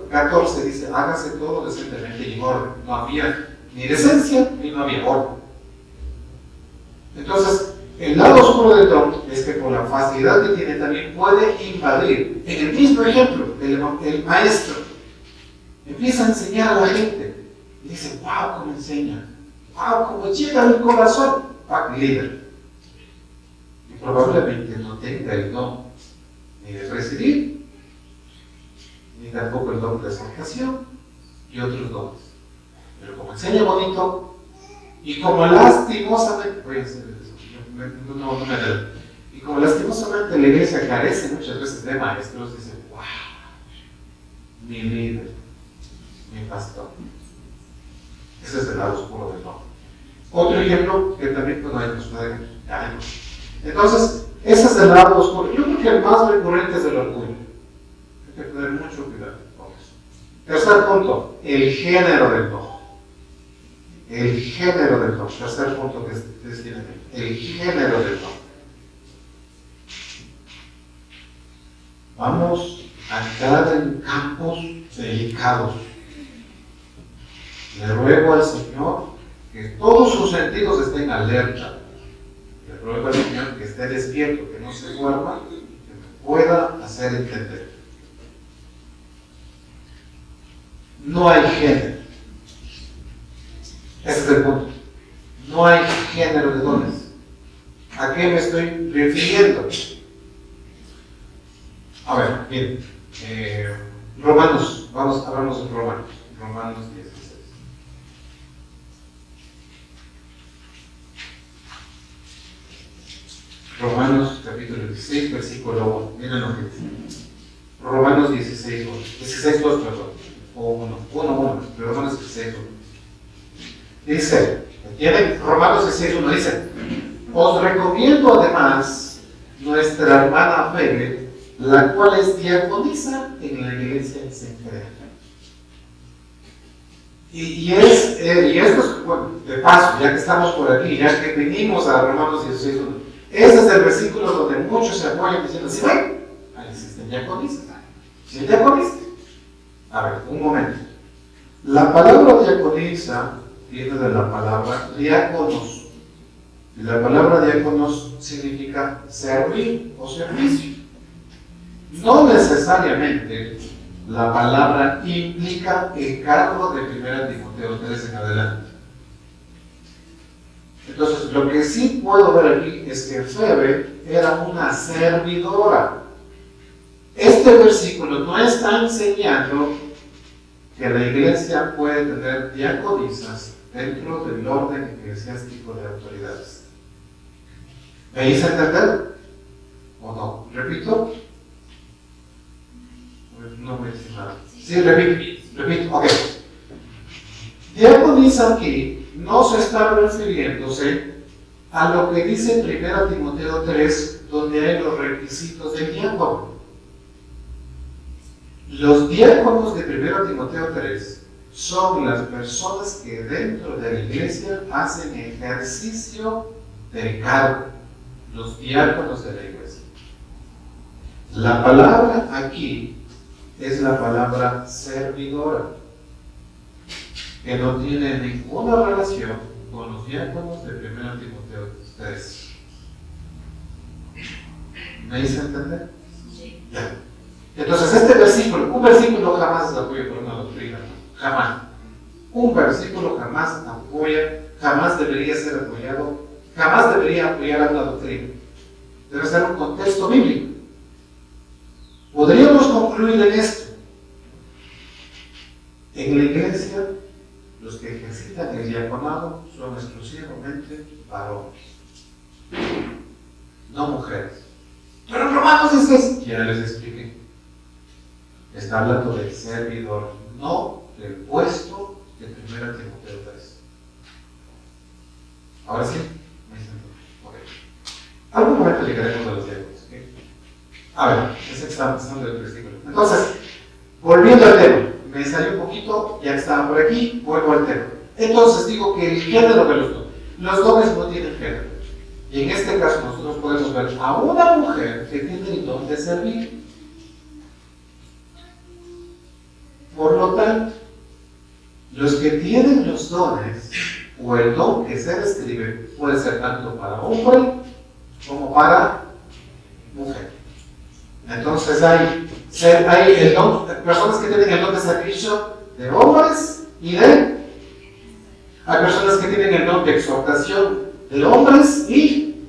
14 dice, hágase todo decentemente y en orden. No había ni decencia ni no había orden. Entonces, el lado oscuro del don es que por la facilidad que tiene también puede invadir. En el mismo ejemplo, el maestro empieza a enseñar a la gente y dice, wow, cómo enseña, wow, cómo llega al corazón, líder. Y probablemente no tenga el don ni de presidir, ni tampoco el don de exhortación y otros dones. Pero como enseña bonito, y como lastimosamente, voy a hacer eso, no me debo. Y como lastimosamente la iglesia carece muchas veces de maestros, dice, wow, mi líder, mi pastor. Ese es el lado oscuro del don. Otro ejemplo que también hay nos puede caer. Entonces, ese es el lado oscuro. Yo creo que el más recurrente es el orgullo. Hay que tener mucho cuidado con eso. Tercer punto, el género del don. El género del don. Tercer punto que ustedes tienen. El género del don. Vamos a entrar en campos delicados. Le ruego al Señor que todos sus sentidos estén alerta. Le ruego al Señor que esté despierto, que no se duerma, que me pueda hacer entender. no hay género. Ese es el punto. No hay género de dones. ¿A qué me estoy refiriendo? A ver, miren. Romanos, hablamos de Romanos. Romanos 16. Romanos capítulo 16, versículo 1. Miren lo que dice. Romanos 16, 1. 16, 2, perdón. O 1, Romanos 16, 1. Dice, ¿entienden? Romanos 16, 1 dice, os recomiendo además nuestra hermana Febe, la cual es diaconisa en la iglesia en Cencrea. Y esto es, bueno, de paso, ya que estamos por aquí, ya que venimos a Romanos 16, 1. Ese es el versículo donde muchos se apoyan diciendo, ¿sí ven? Ahí existen diaconisas. ¿Sí diaconisa? A ver, un momento. La palabra diaconisa viene de la palabra diáconos. Y la palabra diáconos significa servir o servicio. No necesariamente la palabra implica el cargo de 1 Timoteo 3 en adelante. Entonces, lo que sí puedo ver aquí es que Febe era una servidora. Este versículo no está enseñando que la iglesia puede tener diaconisas dentro del orden eclesiástico de autoridades. ¿Me hice entender? ¿O no? ¿Repito? No me dice nada. Sí, repito. Ok. Diaconisa aquí no se está refiriéndose a lo que dice 1 Timoteo 3, donde hay los requisitos del diácono. Los diáconos de 1 Timoteo 3 son las personas que dentro de la iglesia hacen ejercicio del cargo. Los diáconos de la iglesia. La palabra aquí es la palabra servidora, que no tiene ninguna relación con los diáconos de 1 Timoteo 3. ¿Me hice entender? Sí. Ya. Entonces un versículo jamás apoya por una doctrina, jamás. Un versículo jamás debería ser apoyado, jamás debería apoyar a una doctrina. Debe ser un contexto bíblico. Podríamos concluir en esto. En la iglesia, los que ejercitan el diaconado son exclusivamente varones, no mujeres. Pero en Romanos dice, ya les expliqué. Está hablando del servidor, no del puesto de 1 Timoteo 3. Ahora sí, me siento. Okay. Algún momento llegaremos a los diáconos. ¿Okay? A ver, es que estaba pensando del versículo. Entonces, volviendo al tema, me salió un poquito, ya que estaba por aquí, vuelvo al tema. Entonces digo que el género de los dones no tienen género. Y en este caso nosotros podemos ver a una mujer que tiene el don de servir. Por lo tanto, los que tienen los dones, o el don que se describe, puede ser tanto para hombre como para mujer. Entonces hay el don, personas que tienen el don de servicio de hombres y hay personas que tienen el don de exhortación de hombres y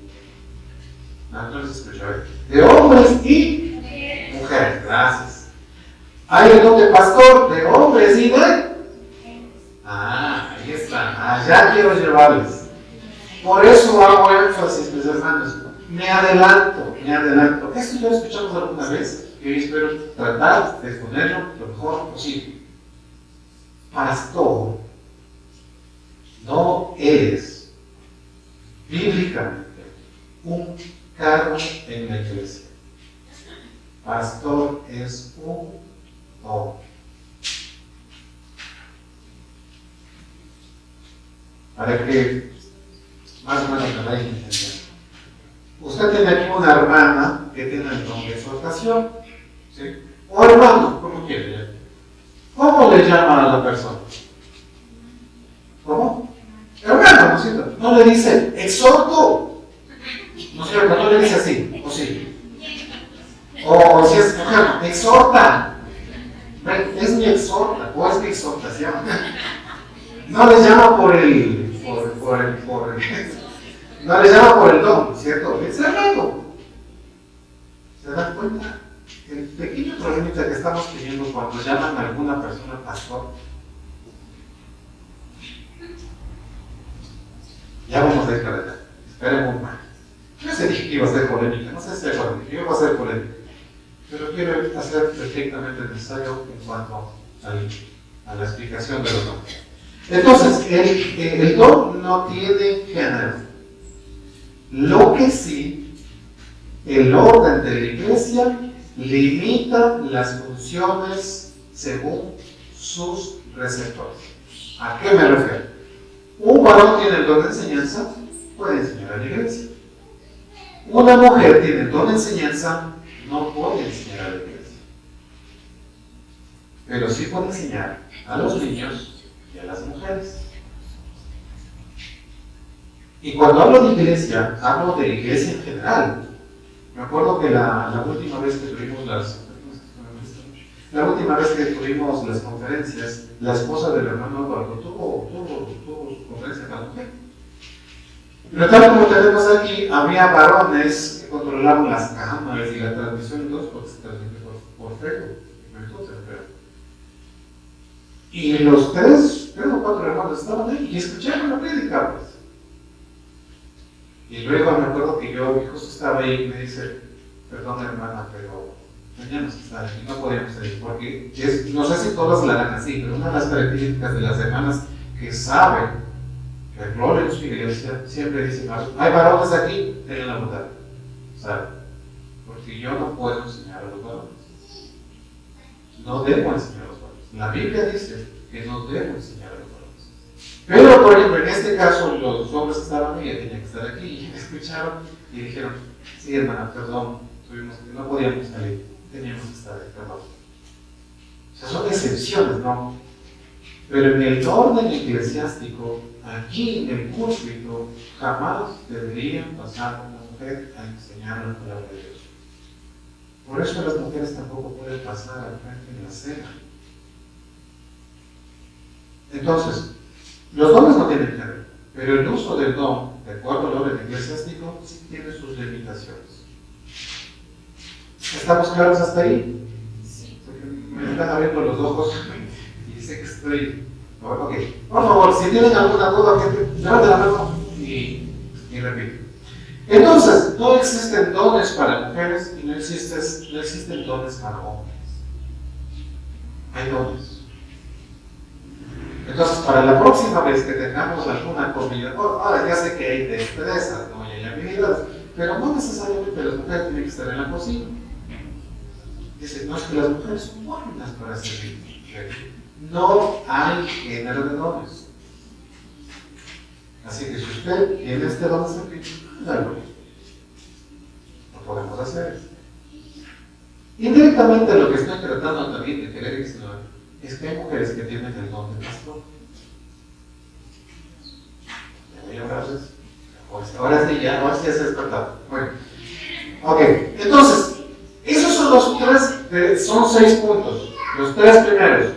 de hombres y mujeres. Gracias. Hay el don de pastor de hombres y de ahí está. Allá quiero llevarles. Por eso hago énfasis, mis hermanos. Me adelanto. Esto ya lo escuchamos alguna vez y hoy espero tratar de exponerlo lo mejor posible. Pastor no es bíblicamente un cargo en la iglesia. Pastor es un don. Para que más o menos me vayan entendiendo. Usted tiene aquí una hermana que tiene el don de exhortación, ¿sí? O hermano, como quiere. ¿Cómo le llama a la persona? ¿Cómo? Hermano, ¿no es cierto? No le dice exhorto, ¿no es cierto? No le dice así, ¿o sí? O si es mujer, exhorta. Es mi exhorta. o es mi exhortación. No les llama por el no les llama por el don, ¿cierto? Es sagrado. ¿Se dan cuenta? El pequeño problemita que estamos teniendo cuando llaman a alguna persona pastor. Ya vamos a ir para allá. Esperemos más. Yo sé que iba a ser polémica, no sé si es polémica, yo iba a ser polémica. Pero quiero hacer perfectamente necesario en cuanto a la explicación de los dones. Entonces, el don no tiene género. Lo que sí, el orden de la iglesia limita las funciones según sus receptores. ¿A qué me refiero? Un varón tiene el don de enseñanza, puede enseñar a la iglesia. Una mujer tiene el don de enseñanza, no puede enseñar a la iglesia. Pero sí puede enseñar a los niños y a las mujeres. Y cuando hablo de iglesia, hablo de iglesia en general. Me acuerdo que la última vez que tuvimos las conferencias, la esposa del hermano Eduardo tuvo su conferencia con la mujer. Pero tal como tenemos aquí, había varones que controlaban las cámaras y la transmisión y todo, porque se transmite por Facebook, y los tres o cuatro hermanos estaban ahí y escucharon la prédica, pues. Y luego me acuerdo que yo justo estaba ahí y me dice, perdón hermana, pero teníamos que estar aquí, no podíamos salir, porque no sé si todas la harán así, pero una de las características de las hermanas que saben que el gloria en su iglesia siempre dicen, hay varones aquí, tienen la bondad, ¿saben? Porque yo no puedo enseñar a los varones. No debo enseñar a los varones. La Biblia dice que no debo enseñar a los varones. Pero, por ejemplo, en este caso, los hombres que estaban ahí tenían que estar aquí y me escucharon y dijeron, sí, hermana, perdón, no podíamos salir, teníamos que estar ahí, perdón. O sea, son excepciones, ¿no? Pero en el orden eclesiástico, aquí en el púlpito, jamás debería pasar una mujer a enseñar la palabra de Dios. Por eso las mujeres tampoco pueden pasar al frente de la cena. Entonces, los dones no tienen género, pero el uso del don, de acuerdo al orden eclesiástico, sí tiene sus limitaciones. ¿Estamos claros hasta ahí? Sí. Porque me están abriendo los ojos y sé que estoy... Ok, por favor, si tienen alguna duda, levanten la mano y repiten. Entonces, no existen dones para mujeres y no existen dones para hombres. Hay dones. Entonces, para la próxima vez que tengamos alguna comida, ahora ya sé que hay destrezas, ¿no? Y hay habilidades, pero no necesariamente las mujeres tienen que estar en la cocina. Dice, no, es que las mujeres son buenas para servir. No hay género de dones. Así que si usted tiene este don de servir, hágalo. Lo podemos hacer. Indirectamente lo que estoy tratando también de querer insinuar es que hay mujeres que tienen el don de pastor. ¿Me voy a hablar de eso? Ahora sí, ahora sí se ha despertado. Bueno, ok, entonces, esos son los tres, son 6 puntos. Los 3 primeros.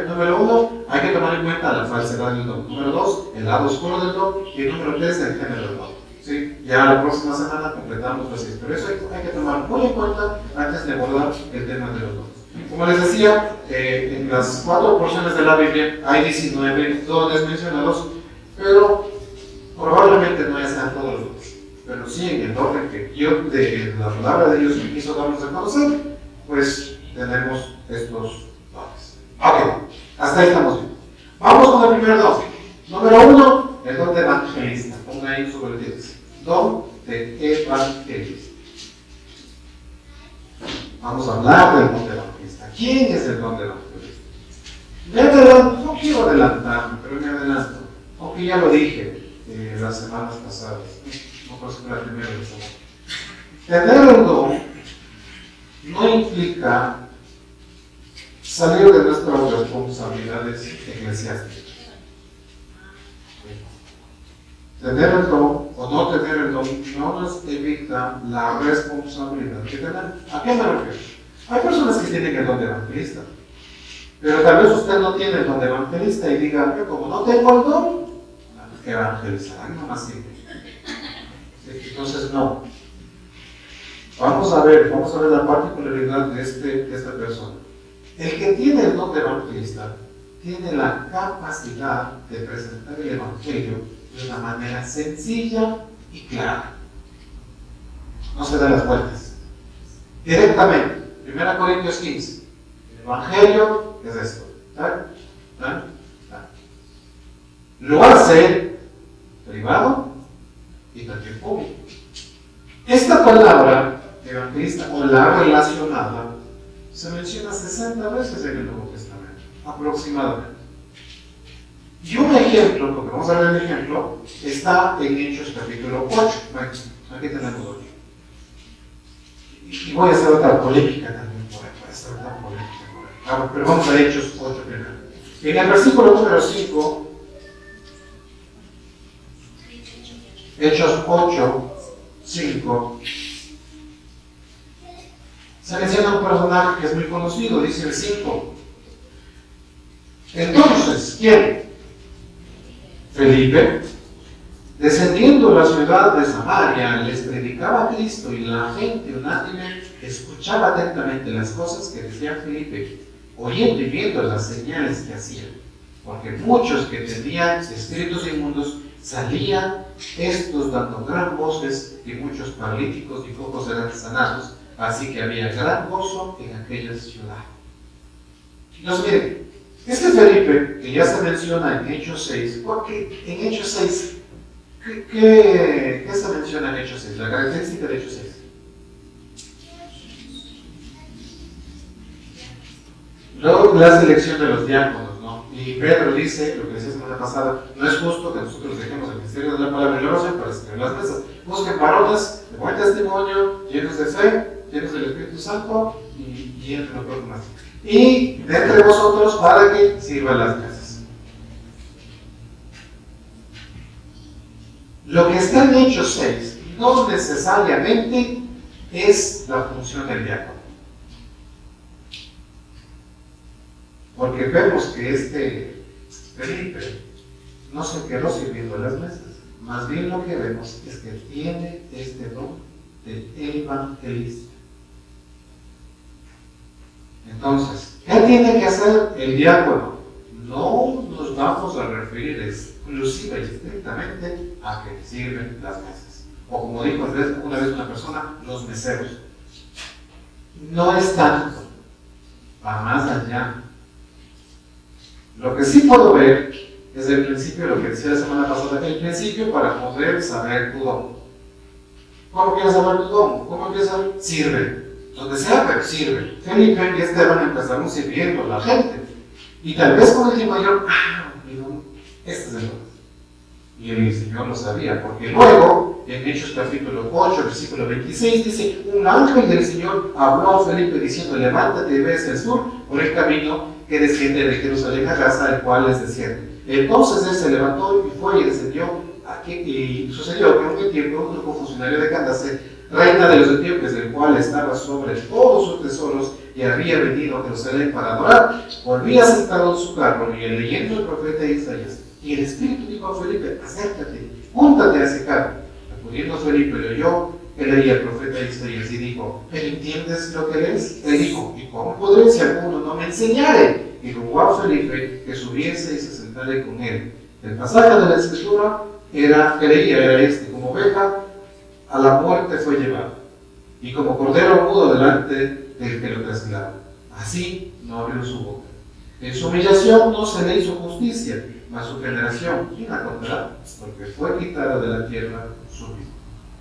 Número 1, hay que tomar en cuenta la falsedad del don. Número 2, el lado oscuro del don. Y número 3, el género del don. ¿Sí? Ya la próxima semana completamos los 6. Pero eso hay que tomar muy en cuenta antes de abordar el tema de los dones. Como les decía, en las 4 porciones de la Biblia hay 19 dones mencionados, pero probablemente no sean todos los dones. Pero sí, en el orden que Dios, de la palabra de Dios quiso darnos a conocer, pues tenemos estos dones. Ok, hasta ahí estamos bien. Vamos con el primer don. Número 1, el don de evangelista. Ponga ahí sobre el 10. Don de evangelista. Vamos a hablar del don de evangelista. ¿Quién es el don de evangelista? Me adelanto, no quiero adelantarme, pero me adelanto. Aunque ya lo dije las semanas pasadas. No creo que fue la primera vez. Tener el don no implica salir de nuestras responsabilidades eclesiásticas. Tener el don o no tener el don no nos evita la responsabilidad que tenemos. ¿A qué me refiero? Hay personas que tienen el don de evangelista, Pero tal vez usted no tiene el don de evangelista y diga, yo como no tengo el don, evangelizarán nomás siempre. Entonces no. Vamos a ver la particularidad de esta persona. El que tiene el don de evangelista tiene la capacidad de presentar el evangelio de una manera sencilla y clara. No se da las vueltas. Directamente. 1 Corintios 15. El evangelio es esto. ¿Tal? Lo hace privado y también público. Esta palabra evangelista o la relacionada se menciona 60 veces en el Nuevo Testamento, aproximadamente. Y un ejemplo, porque vamos a ver el ejemplo, está en Hechos capítulo 8. Aquí tenemos 8. Y voy a hacer otra polémica también por ahí, pero vamos a Hechos 8 primero. En el versículo número 5, Hechos 8, 5, se menciona un personaje que es muy conocido, dice el 5. Entonces, ¿quién? Felipe, descendiendo de la ciudad de Samaria, les predicaba a Cristo y la gente unánime escuchaba atentamente las cosas que decía Felipe, oyendo y viendo las señales que hacían, porque muchos que tenían espíritus inmundos salían, estos dando gran voces, y muchos paralíticos y cojos eran sanados, así que había gran gozo en aquella ciudad. Entonces miren, este Felipe, que ya se menciona en Hechos 6, porque en Hechos 6, ¿qué se menciona en Hechos 6? La característica de Hechos 6. Luego la selección de los diáconos, ¿no? Y Pedro dice, lo que decía la semana pasada, no es justo que nosotros dejemos el misterio de la palabra y la oración para escribir las mesas. Busquen varones de buen testimonio, llenos de fe, llenos del Espíritu Santo y entre los más. Y de entre vosotros para que sirvan las mesas. Lo que está en Hechos 6 no necesariamente es la función del diácono. Porque vemos que este Felipe no se quedó sirviendo las mesas. Más bien lo que vemos es que tiene este don de evangelista. Entonces, ¿qué tiene que hacer el diácono? No nos vamos a referir exclusiva y estrictamente a que sirven las mesas. O como dijo una vez una persona, los meseros. No es tanto, va más allá. Lo que sí puedo ver es el principio, lo que decía la semana pasada, el principio para poder saber tu don. ¿Cómo quieres saber tu don? ¿Cómo quieres saber? Sirve. Donde sea, pero sirve. Felipe y Esteban empezaron sirviendo a la gente. Y tal vez con el tiempo dijeron, mi don, este es el don. Y el Señor lo sabía, porque luego, en Hechos capítulo 8, versículo 26, dice, un ángel del Señor habló a Felipe diciendo, levántate y ve hacia el sur por el camino que desciende de Jerusalén a Gaza, el cual es desierto. Entonces él se levantó y fue y descendió aquí, y sucedió que un etíope, un funcionario de Candace, reina de los etíopes, el cual estaba sobre todos sus tesoros y había venido a Jerusalén para adorar, volvía sentado en su carro y leyendo el profeta Isaías. Y el Espíritu dijo a Felipe, acércate, júntate a ese carro. Acudiendo Felipe le oyó que leía el profeta Isaías y dijo, ¿pero entiendes lo que lees? Él dijo, ¿y cómo podré si alguno no me enseñare? Y rogó a Felipe que subiese y se sentara con él. El pasaje de la Escritura que leía era este, como oveja a la muerte fue llevado, y como cordero mudo delante del que lo traslada. Así no abrió su boca. En su humillación no se le hizo justicia, mas su generación, ¿quién la contará? Porque fue quitada de la tierra su vida.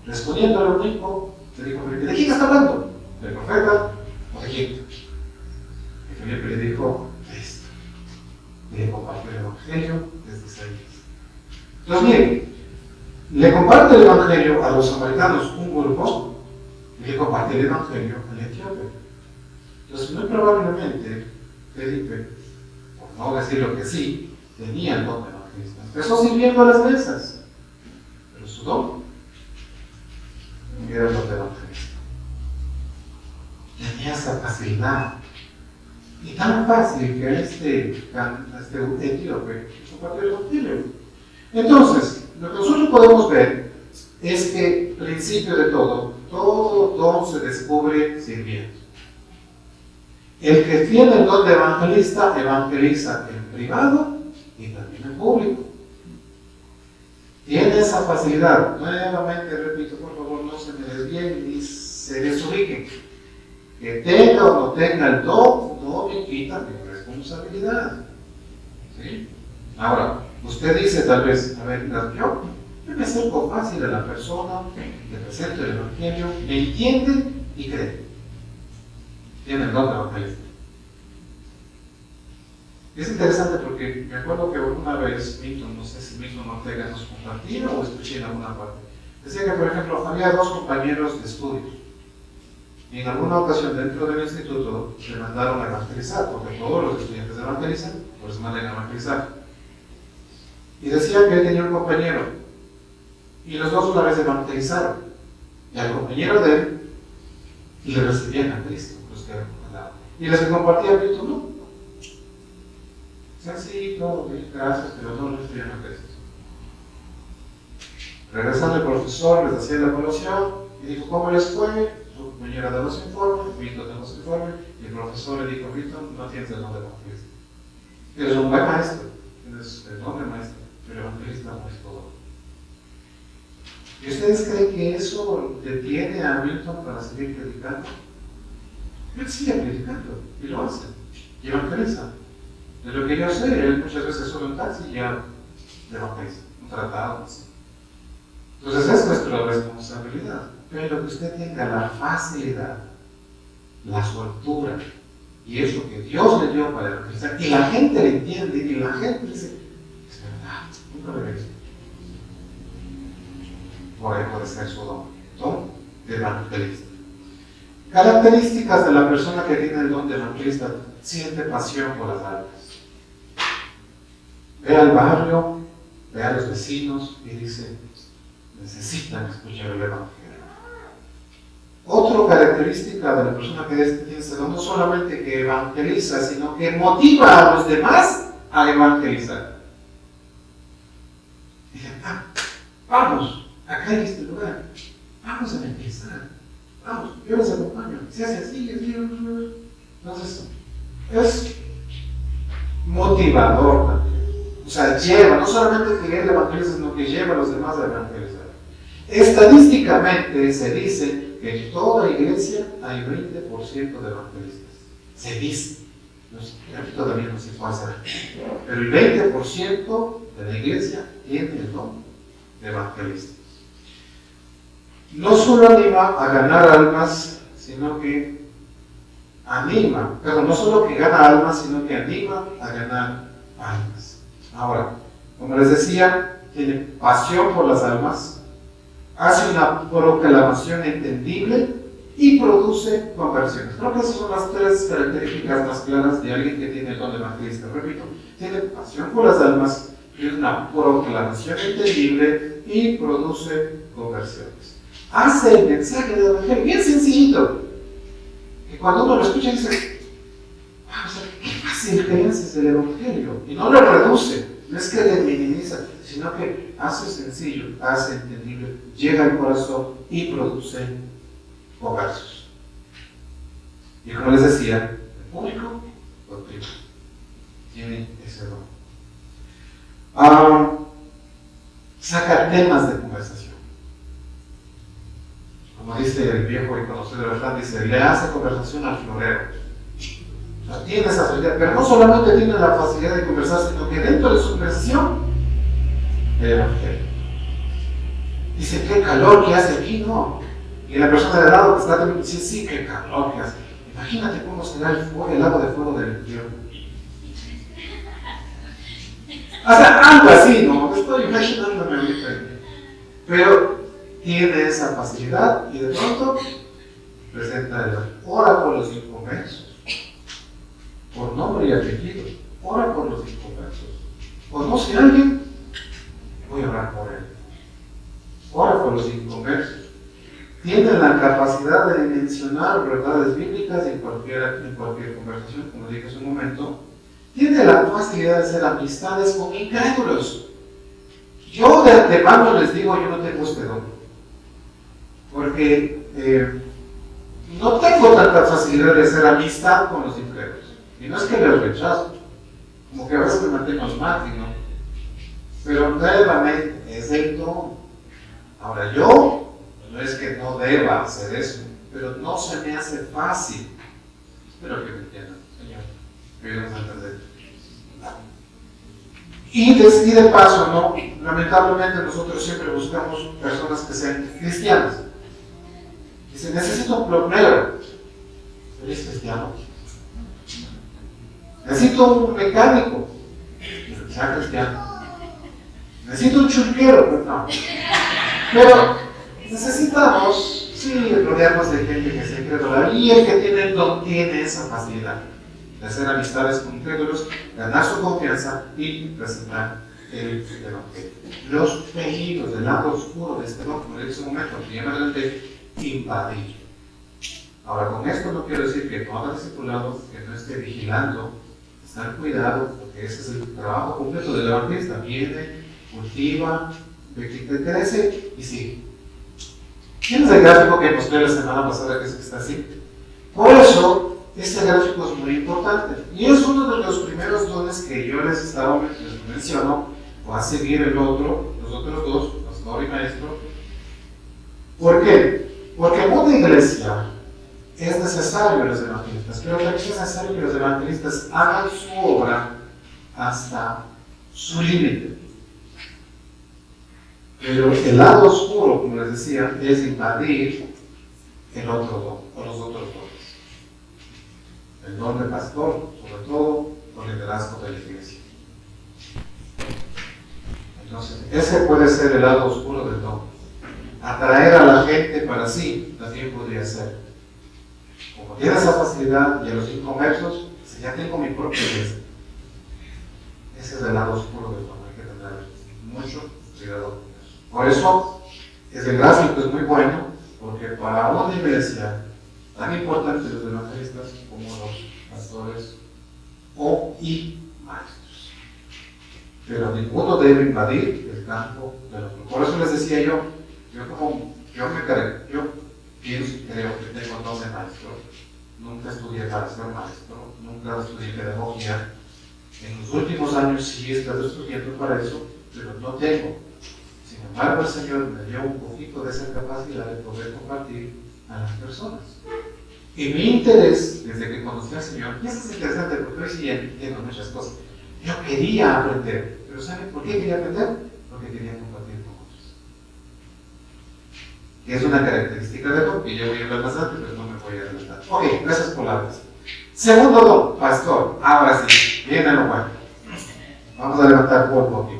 Respondiendo al único, le dijo Felipe, ¿de quién está hablando? ¿Del profeta o de quién? Y Felipe le dijo, esto. Le compartió el Evangelio desde Isaías. Entonces, miren, le comparte el Evangelio a los samaritanos un grupo y le comparte el Evangelio al etíope. Entonces, muy probablemente, Felipe, por no decir lo que sí, tenía el don de evangelista. Empezó sirviendo a las mesas, pero su don era el don de evangelista. Tenía esa facilidad Y tan fácil que este etíope compartió el evangelio. Entonces, lo que nosotros podemos ver es que, principio de todo don se descubre sirviendo. El que tiene el don de evangelista, evangeliza en privado y también en público. Tiene esa facilidad. Nuevamente repito, por favor, no se me desvíen ni se desubiquen. Que tenga o no tenga el don, no me quita mi responsabilidad. ¿Sí? Ahora, usted dice tal vez, a ver, yo me acerco fácil a la persona, le presento el evangelio, me entiende y cree. Tiene el don de evangelista. Es interesante porque me acuerdo que una vez Milton, no sé si Milton Ortega nos compartía o escuché en alguna parte, decía que, por ejemplo, había dos compañeros de estudios y en alguna ocasión dentro del instituto le mandaron a evangelizar, porque todos los estudiantes evangelizan, pues mandan a evangelizar. Y decía que él tenía un compañero y los dos una vez evangelizaron y al compañero de él le recibían a Cristo, los que eran mandados. Y les compartía a Cristo, no. Sí, todo bien, gracias, pero no les recibían a Cristo. Regresando el profesor, les hacía la evaluación y dijo, ¿cómo les fue? Su compañera de los informes, Milton de los informes, y el profesor le dijo, Milton, no tienes el don de evangelista. Eres un buen maestro, tienes el don de maestro, pero evangelista no es todo. ¿Y ustedes creen que eso detiene a Milton para seguir predicando? Él sigue predicando y lo hace, y evangeliza. De lo que yo sé, él muchas veces sube un taxi y ya evangeliza, un tratado, así. Entonces es nuestra responsabilidad. Pero que usted tenga la facilidad, la soltura y eso que Dios le dio para evangelizar, y la gente le entiende y la gente dice, es verdad, nunca lo he visto. Por ahí puede ser su don de evangelista. Características de la persona que tiene el don de evangelista: siente pasión por las almas. Ve al barrio, ve a los vecinos y dice, necesitan escuchar el evangelio. Otra característica de la persona que tiene ese don, no solamente que evangeliza, sino que motiva a los demás a evangelizar. Dicen, vamos, acá en este lugar, vamos a evangelizar, vamos, yo les acompaño, se hace así, entonces, es motivador también. O sea, lleva, no solamente que él evangeliza, sino que lleva a los demás a evangelizar. Estadísticamente se dice que en toda iglesia hay 20% de evangelistas. Se dice. Todavía no sé cuál será. Pero el 20% de la iglesia tiene el don de evangelistas. No solo anima a ganar almas, sino que anima, pero no solo que gana almas, sino que anima a ganar almas. Ahora, como les decía, tiene pasión por las almas, hace una proclamación entendible y produce conversiones. Creo que esas son las tres características más claras de alguien que tiene el don de evangelista. Repito, tiene pasión por las almas, tiene una proclamación entendible y produce conversiones. Hace el mensaje del evangelio bien sencillito, que cuando uno lo escucha dice, qué fácil que haces el evangelio, y no lo reduce, no es que le minimiza, sino que hace sencillo, hace entendible, llega al corazón y produce conversos. Y como les decía, el público o el privado tiene ese don. Saca temas de conversación. Como dice el viejo y conocido refrán, dice, le hace conversación al florero. O sea, tiene esa facilidad, pero no solamente tiene la facilidad de conversar, sino que dentro de su conversación, el evangelio. Dice, qué calor que hace aquí, ¿no? Y la persona de al lado que está también dice, sí, qué calor que hace. Imagínate cómo será el lago de fuego del infierno. O sea, algo así, ¿no? Estoy imaginándome ahorita. Pero tiene esa facilidad y de pronto presenta el ora por los inconversos. Por nombre y apellido, ora por los inconversos. Conoce a alguien, voy a orar por él. Ora por los inconversos. Tiene la capacidad de dimensionar mencionar verdades bíblicas en cualquier conversación, como dije hace un momento, tiene la facilidad de hacer amistades con incrédulos. Yo de antemano les digo, yo no tengo este don, porque no tengo tanta facilidad de hacer amistad con los incrédulos. Y no es que les rechazo, como que a veces me mantengo al margen, ¿no? Pero nuevamente es el don. Ahora yo, no es que no deba hacer eso, pero no se me hace fácil. Espero que me entiendan, Señor. Ayúdanos a entender. Y de paso, ¿no? Lamentablemente nosotros siempre buscamos personas que sean cristianas. Dice, necesito un plomero. ¿Eres cristiano? Necesito un mecánico. Que sea cristiano. Necesito un churquero, pues no. Pero necesitamos, sí, rodearnos de gente que sea incrédula. Y el que tiene el don tiene esa facilidad de hacer amistades con incrédulos, ganar su confianza y presentar el evangelio. Los peligros del lado oscuro de este don, como le dije en un momento, primero de invadir. Ahora, con esto no quiero decir que no haga discipulado, que no esté vigilando, estar cuidado, porque ese es el trabajo completo del evangelista. Viene, cultiva, ve que crece y sigue. ¿Tienes el gráfico que mostré la semana pasada que está así? Por eso, este gráfico es muy importante. Y es uno de los primeros dones que yo les menciono. Va a seguir los otros dos, pastor y maestro. ¿Por qué? Porque en una iglesia es necesario los evangelistas, pero también es necesario que los evangelistas hagan su obra hasta su límite. Pero el lado oscuro, como les decía, es invadir el otro don, o los otros dones. El don de pastor, sobre todo, con el liderazgo de la iglesia. Entonces, ese puede ser el lado oscuro del don. Atraer a la gente para sí, también podría ser. Como tiene esa facilidad, y a los inconversos, si ya tengo mi propia iglesia. Ese es el lado oscuro del don. Hay que tener mucho cuidado con eso. Por eso, ese gráfico es muy bueno, porque para una iglesia tan importante los evangelistas como los pastores y maestros. Pero ninguno debe invadir el campo del otro. Por eso les decía yo pienso y creo que tengo don de maestro. Nunca estudié para ser maestro, nunca estudié pedagogía. En los últimos años sí he estado estudiando para eso, pero no tengo. Sin embargo, el Señor me dio un poquito de esa capacidad de poder compartir a las personas. Y mi interés, desde que conocí al Señor, y eso es interesante porque hoy sí entiendo muchas cosas. Yo quería aprender, pero ¿saben por qué quería aprender? Porque quería compartir con otros. Y es una característica de don, que yo voy a hablar más antes, pero no me voy a adelantar. Ok, gracias por la vez. Segundo don, pastor. Ahora sí, viene lo bueno. Vamos a levantar polvo aquí.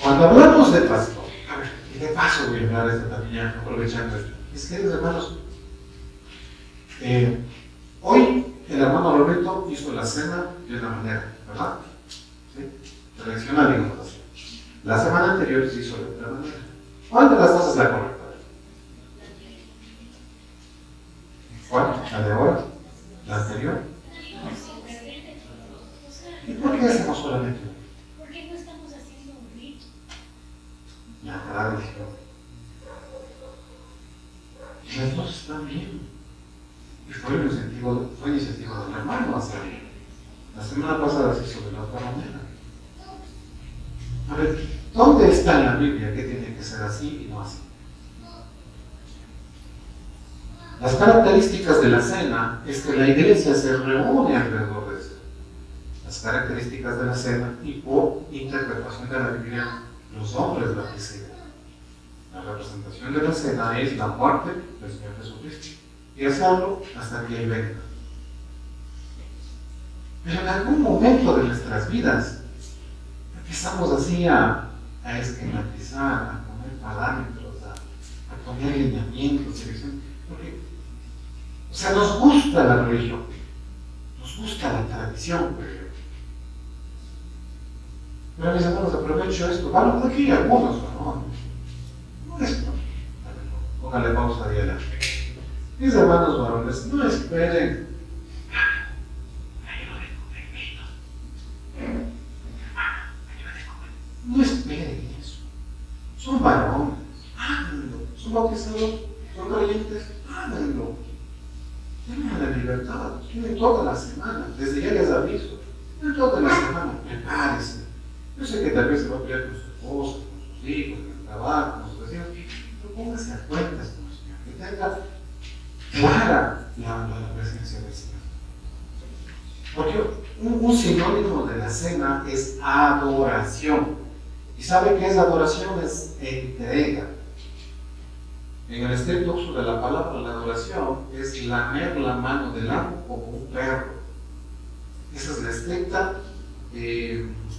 Cuando hablamos de pastor, a ver, y de paso voy a hablar de esta también, aprovechando esto. Mis queridos hermanos, hoy el hermano Roberto hizo la cena de una manera, ¿verdad? ¿Sí? Tradicional, digamos así. La semana anterior se hizo de otra manera. ¿Cuál de las dos es la correcta? ¿Cuál? ¿La de ahora? ¿La anterior? ¿Y por qué hacemos solamente una? Porque no estamos haciendo un rito. La tradición. Las dos están bien. Y fue iniciativa del hermano hacerlo. La semana pasada se hizo de la otra manera. A ver, ¿dónde está en la Biblia que tiene que ser así y no así? Las características de la cena es que la iglesia se reúne alrededor de eso. Las características de la cena, y por interpretación de la Biblia, los hombres la preceden. La representación de la cena es la muerte del Señor Jesucristo. Y hacerlo hasta que Él venga. Pero en algún momento de nuestras vidas empezamos así a esquematizar, a poner parámetros, a poner lineamientos, porque, o sea, nos gusta la religión, nos gusta la tradición, pero mis hermanos, aprovecho esto, bueno, aquí hay algunos, no es Póngale pausa a Diana. Mis hermanos varones, no esperen. No esperen eso. Son varones, háganlo. Son bautizados, son creyentes, háganlo. Tengan la libertad, tienen toda la semana. Desde ya les aviso, tienen toda la semana, prepárense. Yo sé que tal vez se va a pelear con su esposa, con sus hijos, en el trabajo, con sus vecinos, pero póngase a cuentas con el Señor, que tenga clara la presencia del Señor. Porque un sinónimo de la cena es adoración. ¿Y sabe qué es adoración? Es entrega. En el estricto uso de la palabra, la adoración es lamer la mano del amo como un perro. Esa es la estricta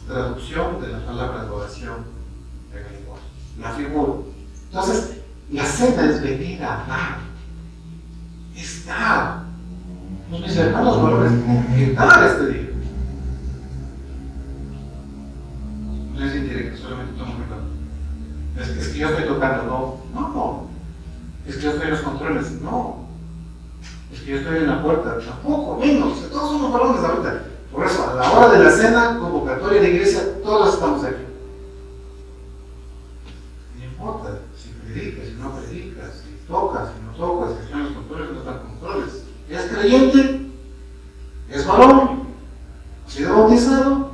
traducción de la palabra adoración en el lenguaje, la figura. Entonces, la cena es venir a dar, es dar. Pues mis hermanos valores, que dar este día. No es indirecto, solamente tomo mi mano. Es que yo estoy tocando, no. Es que yo estoy en los controles, no. Es que yo estoy en la puerta, tampoco, menos. Todos somos varones ahorita. Por eso, a la hora de la cena, convocatoria de iglesia, todos estamos aquí. No importa si predicas, si no predicas, si tocas, si no tocas, si están los controles, no están controles. Es creyente, es varón, ha sido bautizado,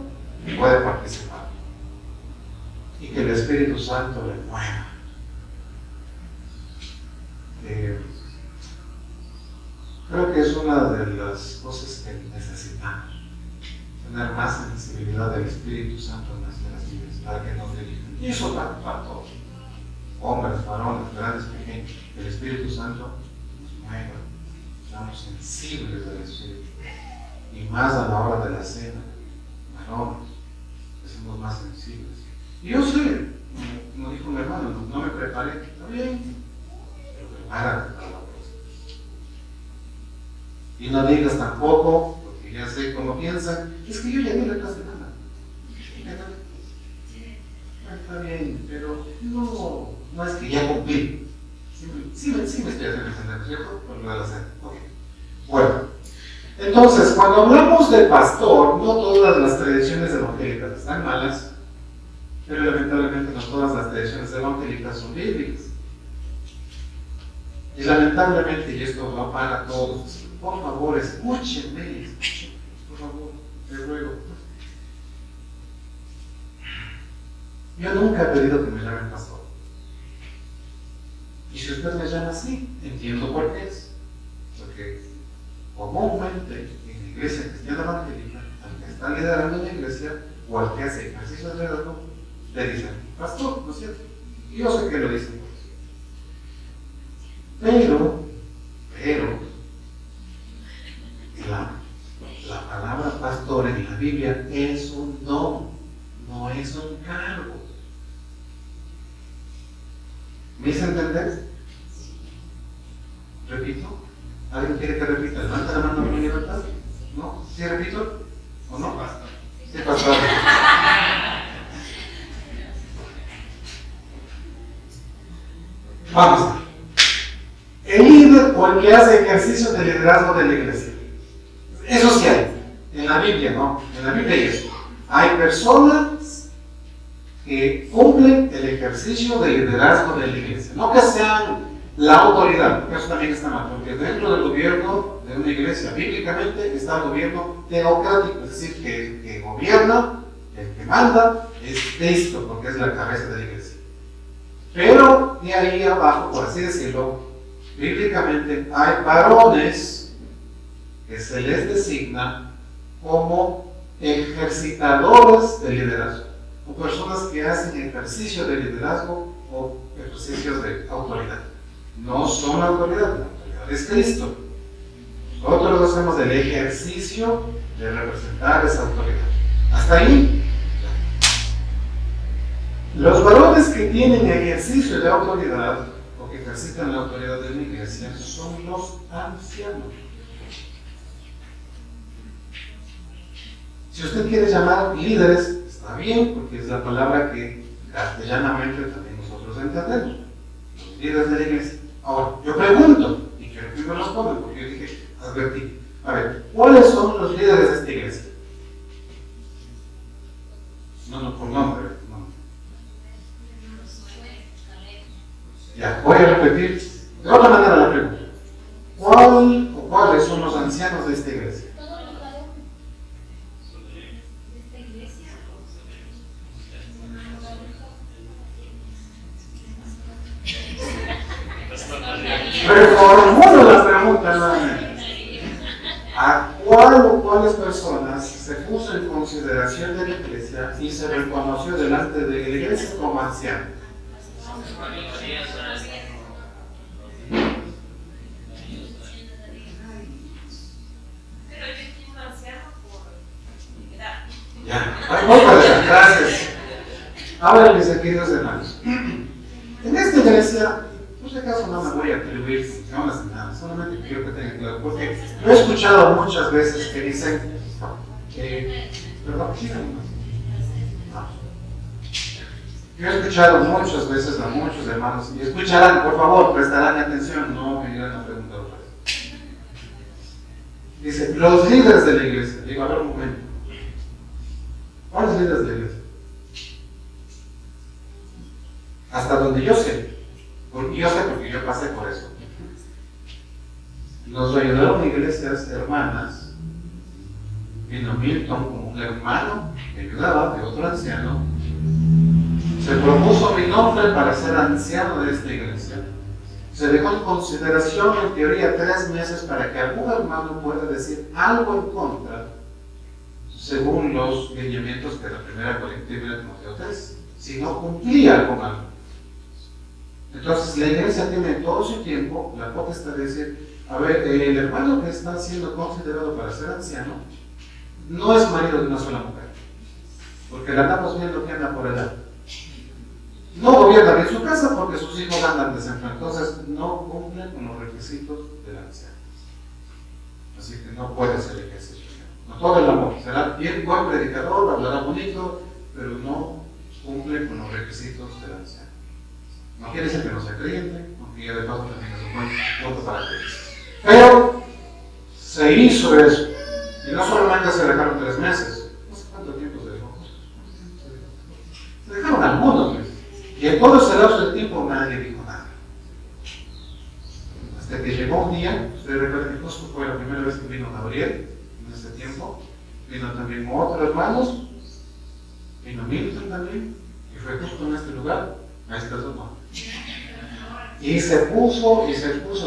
puede participar. Y que el Espíritu Santo le mueva. Creo que es una de las cosas que necesitamos, tener más sensibilidad del Espíritu Santo en nuestras vidas, para que nos dirija. Y eso para todos, hombres, varones, grandes, pequeños, que el Espíritu Santo nos mueva, seamos sensibles del Espíritu. Y más a la hora de la cena, varones, que somos más sensibles. Y yo sé, como dijo mi hermano, no me preparé, está bien, pero prepárate para la próxima. Y no digas tampoco, porque ya sé cómo piensan, es que yo ya ni la clase nada. Está bien, pero no es que ya cumplí. Sí me estoy haciendo entender, ¿cierto? Por lo de la cena. Okay. Bueno, entonces, cuando hablamos de pastor, no todas las tradiciones evangélicas están malas, pero lamentablemente no todas las tradiciones evangélicas son bíblicas. Y lamentablemente, y esto va para todos, por favor, escúchenme, por favor, te ruego. Yo nunca he pedido que me llamen pastor. Y si usted me llama así, entiendo por qué es. Porque comúnmente en la iglesia cristiana evangélica, al que está liderando una iglesia o al que hace ejercicio de liderazgo, le dicen pastor, ¿no es cierto? Y yo sé que lo dicen. Pero la palabra pastor en la Biblia es un don, no es un cargo. ¿Me hice entender? ¿Repito? ¿Alguien quiere que repita? ¿Levanta la mano con libertad? ¿No? ¿Sí repito? ¿O no? Sí, pastor. Vamos. El líder o el que hace ejercicio de liderazgo de la iglesia. Eso sí hay. En la Biblia, ¿no? En la Biblia hay eso. Hay personas que cumplen el ejercicio de liderazgo de la iglesia. No que sean la autoridad, porque eso también está mal. Porque dentro del gobierno de una iglesia, bíblicamente, está el gobierno teocrático. Es decir, que gobierna, el que manda, es Cristo, porque es la cabeza de la iglesia. Pero de ahí abajo, por así decirlo, bíblicamente hay varones que se les designa como ejercitadores de liderazgo, o personas que hacen ejercicio de liderazgo o ejercicios de autoridad. No son la autoridad es Cristo. Nosotros hacemos el ejercicio de representar esa autoridad. Hasta ahí. Los varones que tienen ejercicio de autoridad o que ejercitan la autoridad de la iglesia son los ancianos. Si usted quiere llamar líderes, está bien, porque es la palabra que castellanamente también nosotros entendemos. Los líderes de la iglesia. Ahora, yo pregunto, y quiero que me respondan, porque yo dije, advertí. A ver, ¿cuáles son los líderes de esta iglesia? No, por nombre, no. Ya, voy a repetir de otra manera la pregunta. ¿Cuál o cuáles son los ancianos de esta iglesia? Reformulo la pregunta nuevamente. ¿A cuál o cuáles personas se puso en consideración de la iglesia y se reconoció delante de la iglesia como anciano? Ya, voy para allá, gracias. Ahora, mis queridos hermanos, en esta iglesia, por si acaso no me voy a atribuir funciones ni nada, solamente quiero que tengan claro, porque lo he escuchado muchas veces que dicen perdón, yo he escuchado muchas veces a muchos hermanos, y escucharán, por favor, prestarán atención, no me irán a preguntar otra vez. Dice, los líderes de la iglesia, digo, a ver un momento, ¿cuáles líderes de la iglesia? Hasta donde yo sé, porque yo sé porque yo pasé por eso. Nos ayudaron iglesias hermanas, vino Milton como un hermano que ayudaba de otro anciano, se propuso mi nombre para ser anciano de esta iglesia. Se dejó en consideración en teoría 3 meses para que algún hermano pueda decir algo en contra según los lineamientos que la primera colectiva de Timoteo 3, si no cumplía con algo. Entonces la iglesia tiene todo su tiempo la potestad de decir, a ver, el hermano que está siendo considerado para ser anciano no es marido de una sola mujer, porque la andamos viendo que anda por allá. No gobierna bien su casa porque sus hijos andan desempleados, entonces no cumple con los requisitos del anciano. Así que no puede ser ejército. No todo el amor, será bien buen predicador, hablará bonito, pero no cumple con los requisitos del anciano. No quiere decir que no sea creyente, aunque ya de paso también es un buen punto para creyentes. Pero se hizo eso, y no solamente se dejaron 3 meses, no sé cuánto tiempo se dejó. Se dejaron algunos meses, y en todo ese lapso de tiempo nadie dijo nada. Hasta que llegó un día, ustedes recuerdan que justo fue la primera vez que vino Gabriel, en ese tiempo, vino también otros hermanos, vino Milton también, y fue justo en este lugar, a estas 2 manos. Y se puso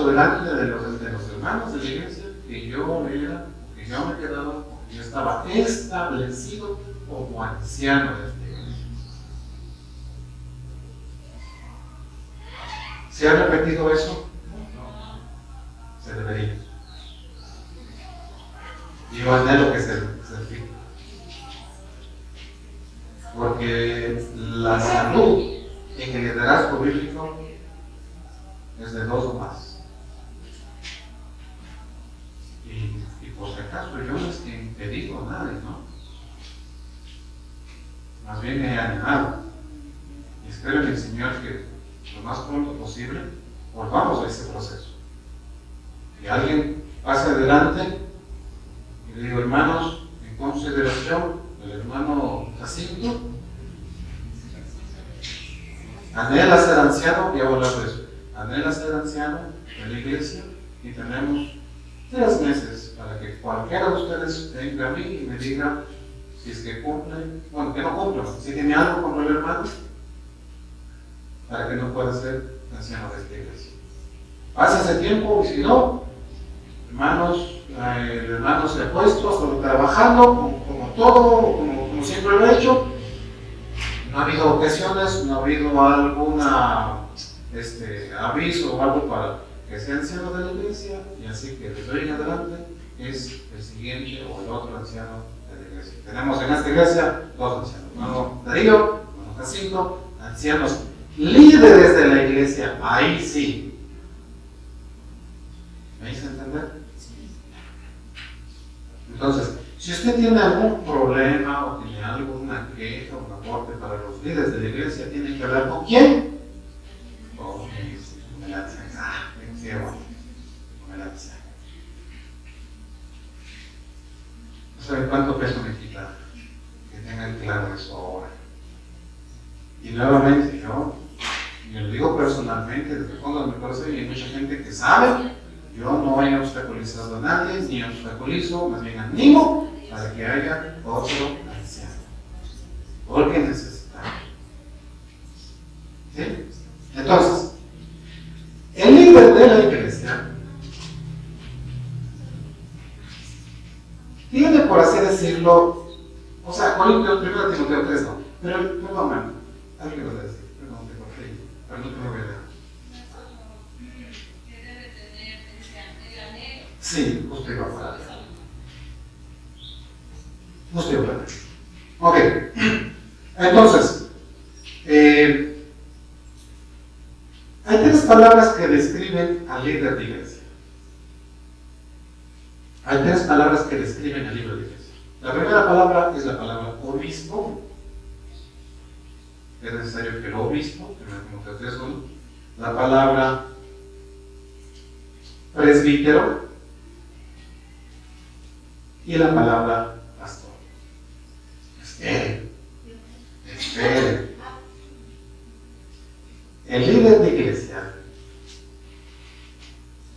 delante de los hermanos de la iglesia que yo era, que yo me quedaba, que yo estaba establecido como anciano de esta iglesia. ¿Se ha repetido eso? No. Se debería. Yo anhelo que se repita. Porque la salud en el liderazgo bíblico es de 2 o más. Y por si acaso yo no es que te digo a nadie, ¿no? Más bien me he animado. Y espero en el Señor que lo más pronto posible volvamos a ese proceso. Que alguien pase adelante y le digo, hermanos, en consideración del hermano Jacinto, anhela ser anciano, y hago hablar de eso. Anhela ser anciano en la iglesia y tenemos 3 meses para que cualquiera de ustedes venga a mí y me diga si es que cumple, bueno, que no cumple, si tiene algo con el hermano, para que no pueda ser anciano de esta iglesia. Pasa ese tiempo y si no, hermanos, el hermano se ha puesto, solo trabajando, como todo, como siempre lo he hecho. No ha habido ocasiones, no ha habido alguna aviso o algo para que sea anciano de la iglesia, y así que desde hoy en adelante es el siguiente o el otro anciano de la iglesia. Tenemos en esta iglesia 2 ancianos, hermano Darío, hermano Jacinto, ancianos líderes de la iglesia, ahí sí. ¿Me hice entender? Entonces, si usted tiene algún problema o tiene alguna queja o un aporte para los líderes de la iglesia, tiene que hablar con quién? Con el anciano. anciano. No saben cuánto peso me quita que tengan claro eso ahora. Y nuevamente, yo lo digo personalmente, desde el fondo de mi corazón, y hay mucha gente que sabe, yo no he obstaculizado a nadie, ni obstaculizo, más bien animo para que haya otro anciano. Porque necesitamos. ¿Sí? Entonces, el líder de la iglesia tiene, por así decirlo, o sea, Corintios, 1 Timoteo 3 no, pero perdón, man, algo que vas a decir, perdón, te corté, pero no te lo voy a leer. Sí, justo iba para allá. Justo iba para allá. Ok, entonces, hay tres palabras que describen al líder de iglesia. Hay tres palabras que describen al líder de iglesia. La primera palabra es la palabra obispo. Es necesario que el obispo, 1 Timoteo 3:1, la palabra presbítero y la palabra pastor. Esperen. El líder de iglesia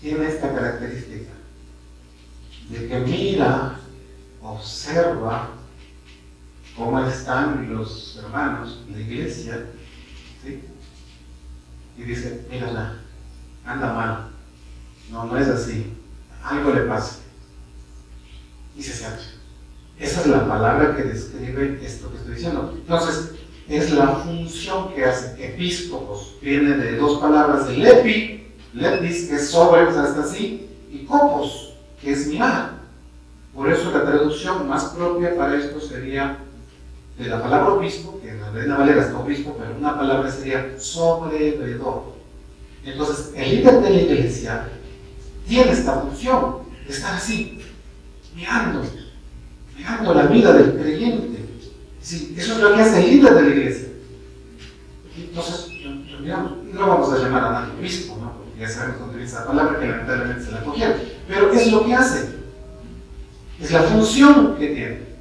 tiene esta característica de que mira, observa cómo están los hermanos de la iglesia, ¿sí? Y dice, mírala, anda mal, no es así, algo le pasa, y se hace. Esa es la palabra que describe esto que estoy diciendo. Entonces, es la función que hace. Episcopos viene de dos palabras, de lepis, que es sobre, o sea, hasta así, y copos, que es mirar. Por eso la traducción más propia para esto sería de la palabra obispo, que en la Reina Valera está obispo, pero una palabra sería sobrevedor. Entonces, el líder de la iglesia tiene esta función de estar así, mirando la vida del creyente. Sí, eso es lo que hace el líder de la iglesia. Entonces, no vamos a llamar a nadie obispo, ¿no? Porque ya sabemos dónde viene esa palabra, que lamentablemente se la cogieron. Pero es lo que hace. Es la función que tiene.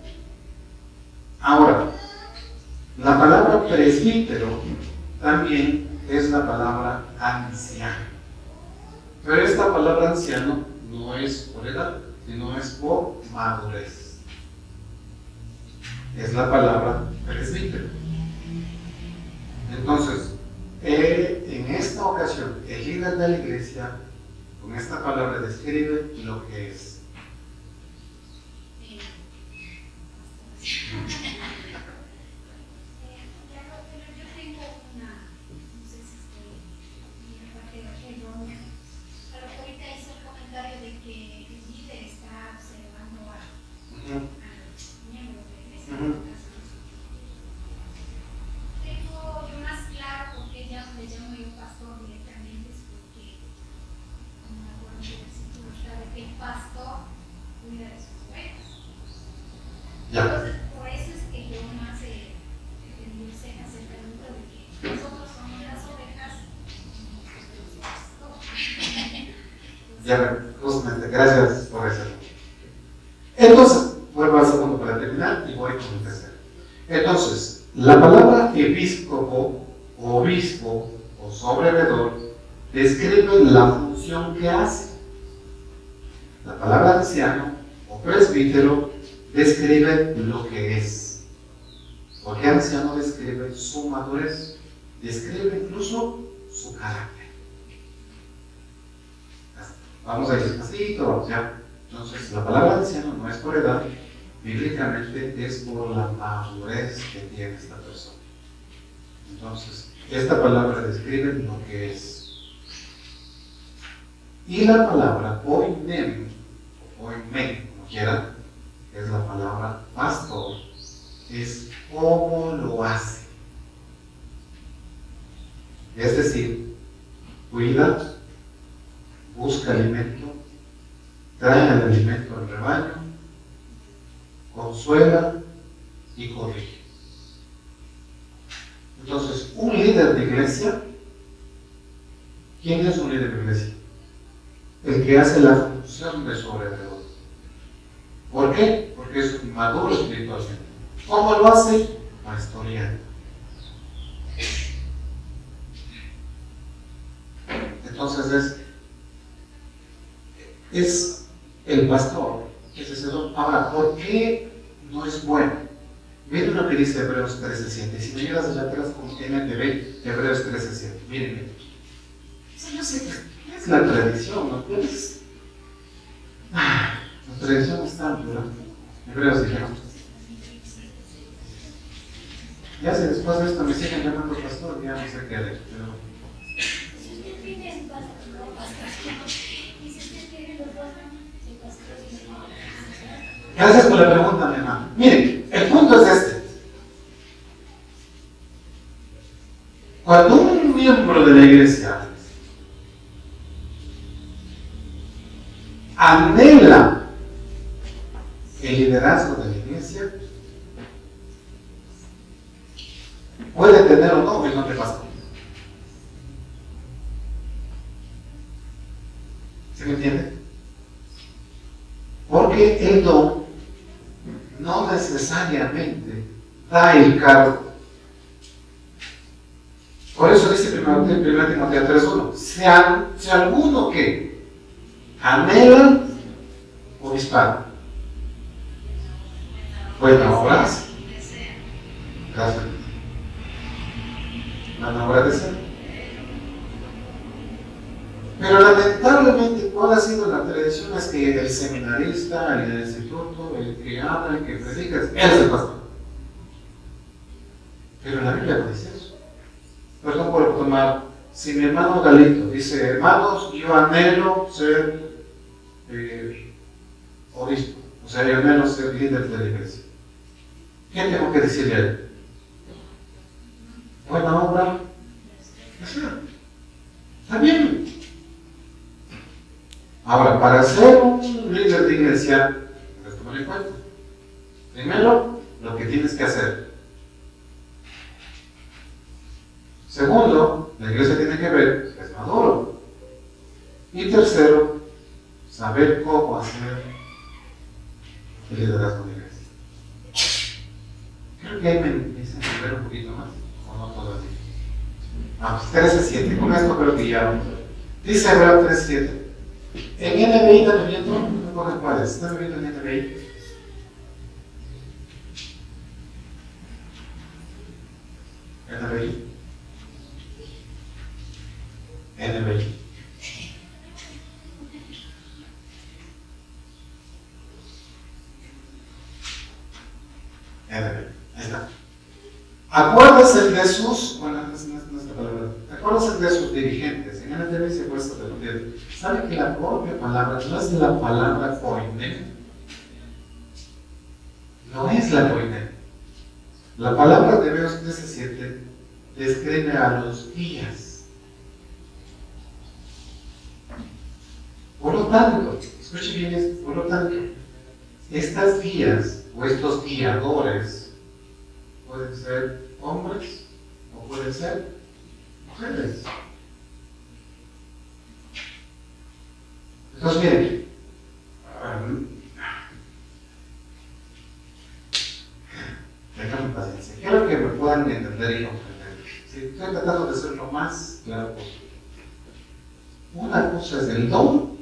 Ahora, la palabra presbítero también es la palabra anciano. Pero esta palabra anciano no es por edad, sino es por madurez. Es la palabra presbítero. Entonces, en esta ocasión, el líder de la iglesia, con esta palabra describe lo que es. Yo tengo una, no sé si estoy en la parte errónea, pero ahorita hizo el comentario de que el líder está observando a los miembros de la iglesia. Tengo yo más claro por qué ya le llamo yo pastor directamente, es porque no me acuerdo del versículo está de que el pastor cuida de sus ovejas. Entonces, por eso es que yo más entendí acerca del libro de que nosotros somos las ovejas y los pastores. Ya, justamente, gracias por eso. Entonces, vuelvo al segundo para terminar y voy con el tercero. Entonces, la palabra episcopo, obispo o sobrevedor describe la función que hace. La palabra anciano o presbítero describe lo que es. Porque anciano describe su madurez, describe incluso su carácter. Vamos a ir despacito, ya. Entonces, la palabra anciano no es por edad, bíblicamente es por la madurez que tiene esta persona. Entonces, esta palabra describe lo que es. Y la palabra oinem, o oimen, como quieran, es la palabra pastor, es cómo lo hace. Es decir, cuida, busca alimento, trae el alimento al rebaño, consuela y corrige. Entonces, un líder de iglesia, ¿quién es un líder de iglesia? el que hace la función de sobredeudor. ¿Por qué? Porque es un maduro espiritualmente. ¿Cómo lo hace? Pastoreando. Entonces es el pastor, es ese don. Ahora, ¿por qué no es bueno? Miren lo que dice Hebreos 13:7. Si me llegas allá atrás con NTV, Hebreos 13:7. Miren. Eso yo sé que es la tradición, ¿no? La tradición está amplia. Hebreos dijeron. Ya si después de esto me siguen llamando pastor, ya no sé qué haré. Pero... Si usted tiene pastor, no pastor. Y si usted tiene los dos, el pastor dice no. Gracias por la pregunta, mi hermano. Miren, el punto es este. Cuando un miembro de la iglesia anhela el liderazgo de la iglesia, puede tener o no el nombre pastor. ¿Se me entiende? Porque el don no necesariamente da el cargo. Por eso dice 1 Timoteo 3:1, si alguno que anhela obispado, buena obra hace. Gracias. Buena obra de ser. Pero lamentablemente, ¿cuál ha sido la tradición? Es que el seminarista, el del instituto, el que habla, el que predica, él es el pastor. Pero la Biblia no dice eso. Perdón por tomar, si mi hermano Galito dice, hermanos, yo anhelo ser obispo, o sea, yo anhelo ser líder de la iglesia. ¿Qué tengo que decirle a él? Buena obra. Está bien. Ahora, para ser un líder de iglesia, debes tomar en cuenta. Primero, lo que tienes que hacer. Segundo, la iglesia tiene que ver si es maduro. Y tercero, saber cómo hacer el liderazgo de la iglesia. Creo que ahí me hice entender un poquito más, o no todavía. Vamos, 13:7. Con esto creo que ya vamos a ver. Dice Hebreos 13:7. En NBI está viendo, no me acuerdo cuál es. ¿Está viendo en NBI? NBI. NBI. Ahí está. Acuérdese de sus, bueno, no es esta palabra. Acuérdese de sus dirigentes. En NTV se puede repetir. ¿Sabe que la propia palabra no es la palabra koine? No es la koine. La palabra de Hebreos 13:7 describe a los guías. Por lo tanto, escuche bien esto, por lo tanto, estas guías o estos guiadores pueden ser hombres o pueden ser mujeres. Entonces, miren, tengan paciencia. Quiero que me puedan entender y comprender. Si estoy tratando de ser lo más claro posible. Una cosa es el don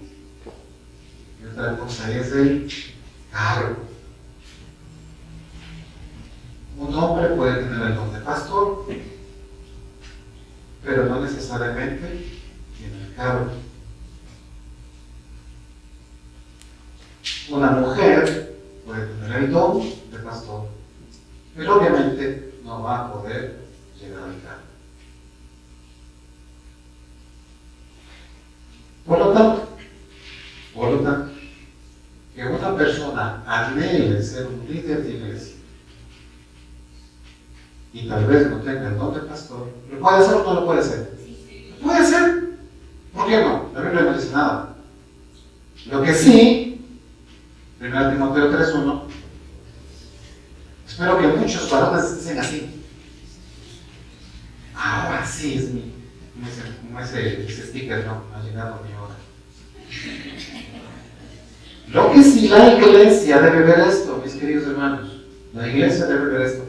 y otra cosa es el cargo. Un hombre puede tener el don de pastor, pero no necesariamente tiene el cargo. Una mujer puede tener el don de pastor, pero obviamente no va a poder llegar al cargo. Por lo tanto, que una persona anhele ser un líder de iglesia y tal vez no tenga el don de pastor, ¿lo puede hacer o no lo puede hacer? ¿Lo puede hacer? ¿Por qué no? La Biblia no dice nada. Lo que sí, 1 Timoteo 3:1, espero que muchos varones estén así. Ahora sí es mi, como ese sticker, no, ha llegado mi hora. Lo que sí, la iglesia debe ver esto, mis queridos hermanos. La iglesia debe ver esto.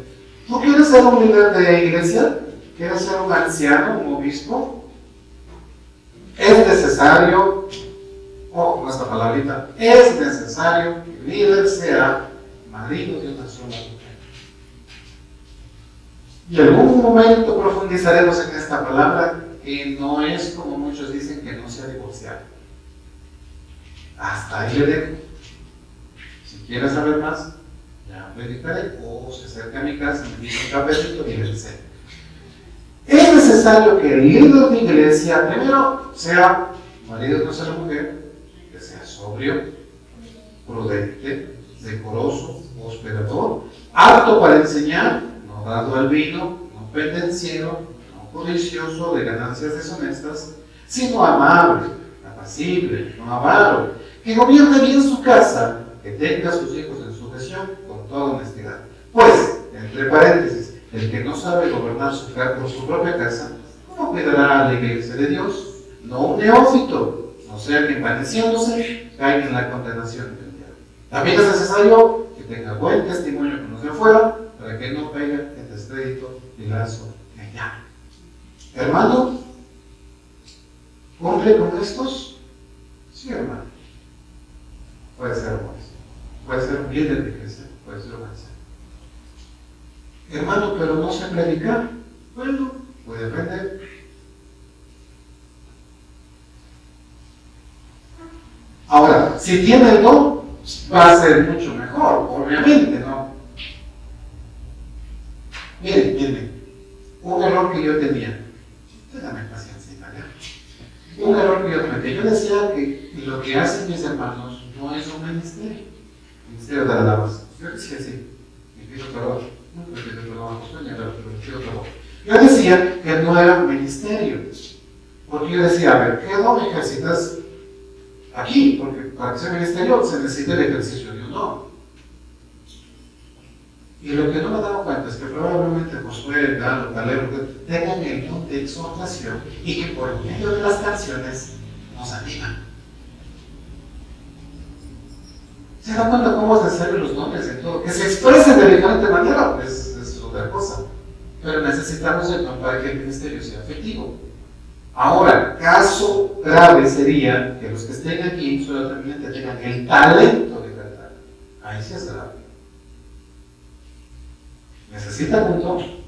¿Tú quieres ser un líder de iglesia? ¿Quieres ser un anciano, un obispo? Es necesario, con esta palabrita, es necesario que el líder sea marido de una sola mujer. Y en algún momento profundizaremos en esta palabra, que no es como muchos dicen, que no sea divorciado. Hasta ahí le dejo. Si quieres saber más, ya predicaré, o se acerca a mi casa, me dice un cafecito y le enseño. Es necesario que el líder de iglesia primero sea marido de una sola mujer, que sea sobrio, prudente, decoroso, hospedador, apto para enseñar, no dado al vino, no pendenciero, no codicioso de ganancias deshonestas, sino amable, apacible, no avaro, que gobierne bien su casa, que tenga a sus hijos en sujeción con toda honestidad. Pues, entre paréntesis, el que no sabe gobernar por su propia casa, ¿cómo cuidará a la iglesia de Dios? No un neófito, no sea que envaneciéndose caiga en la condenación del diablo. También es necesario que tenga buen testimonio con los de afuera, para que no caiga en descrédito y lazo de engaño. Hermano, ¿cumple con estos? Sí, hermano. Puede ser un puede ser un líder de iglesia, puede ser un anciano. Hermano, pero no sé predicar. Bueno, puede aprender. Ahora, si tiene el don, va a ser mucho mejor, obviamente, ¿no? Miren, un error que yo tenía. Dame paciencia, ¿ya? Un error que yo cometí. Yo decía que lo que hacen mis hermanos no es un ministerio. Ministerio de la alabanza. Yo decía así. Me pido perdón. No me pido perdón a Josué, pero me pido perdón. Yo decía que no era un ministerio. Porque yo decía, a ver, ¿qué don ejercitas aquí? Porque para que sea ministerio se necesita el ejercicio de un don. Y lo que no me daba cuenta es que probablemente Josué, Galo, Caleb, tengan el don de exhortación y que por medio de las canciones nos animan. ¿Se dan cuenta cómo es necesario los dones en todo? Que se expresen de diferente manera, pues es otra cosa. Pero necesitamos el don para que el ministerio sea efectivo. Ahora, caso grave sería que los que estén aquí solamente tengan el talento de cantar. Ahí sí es grave. Necesitan un don.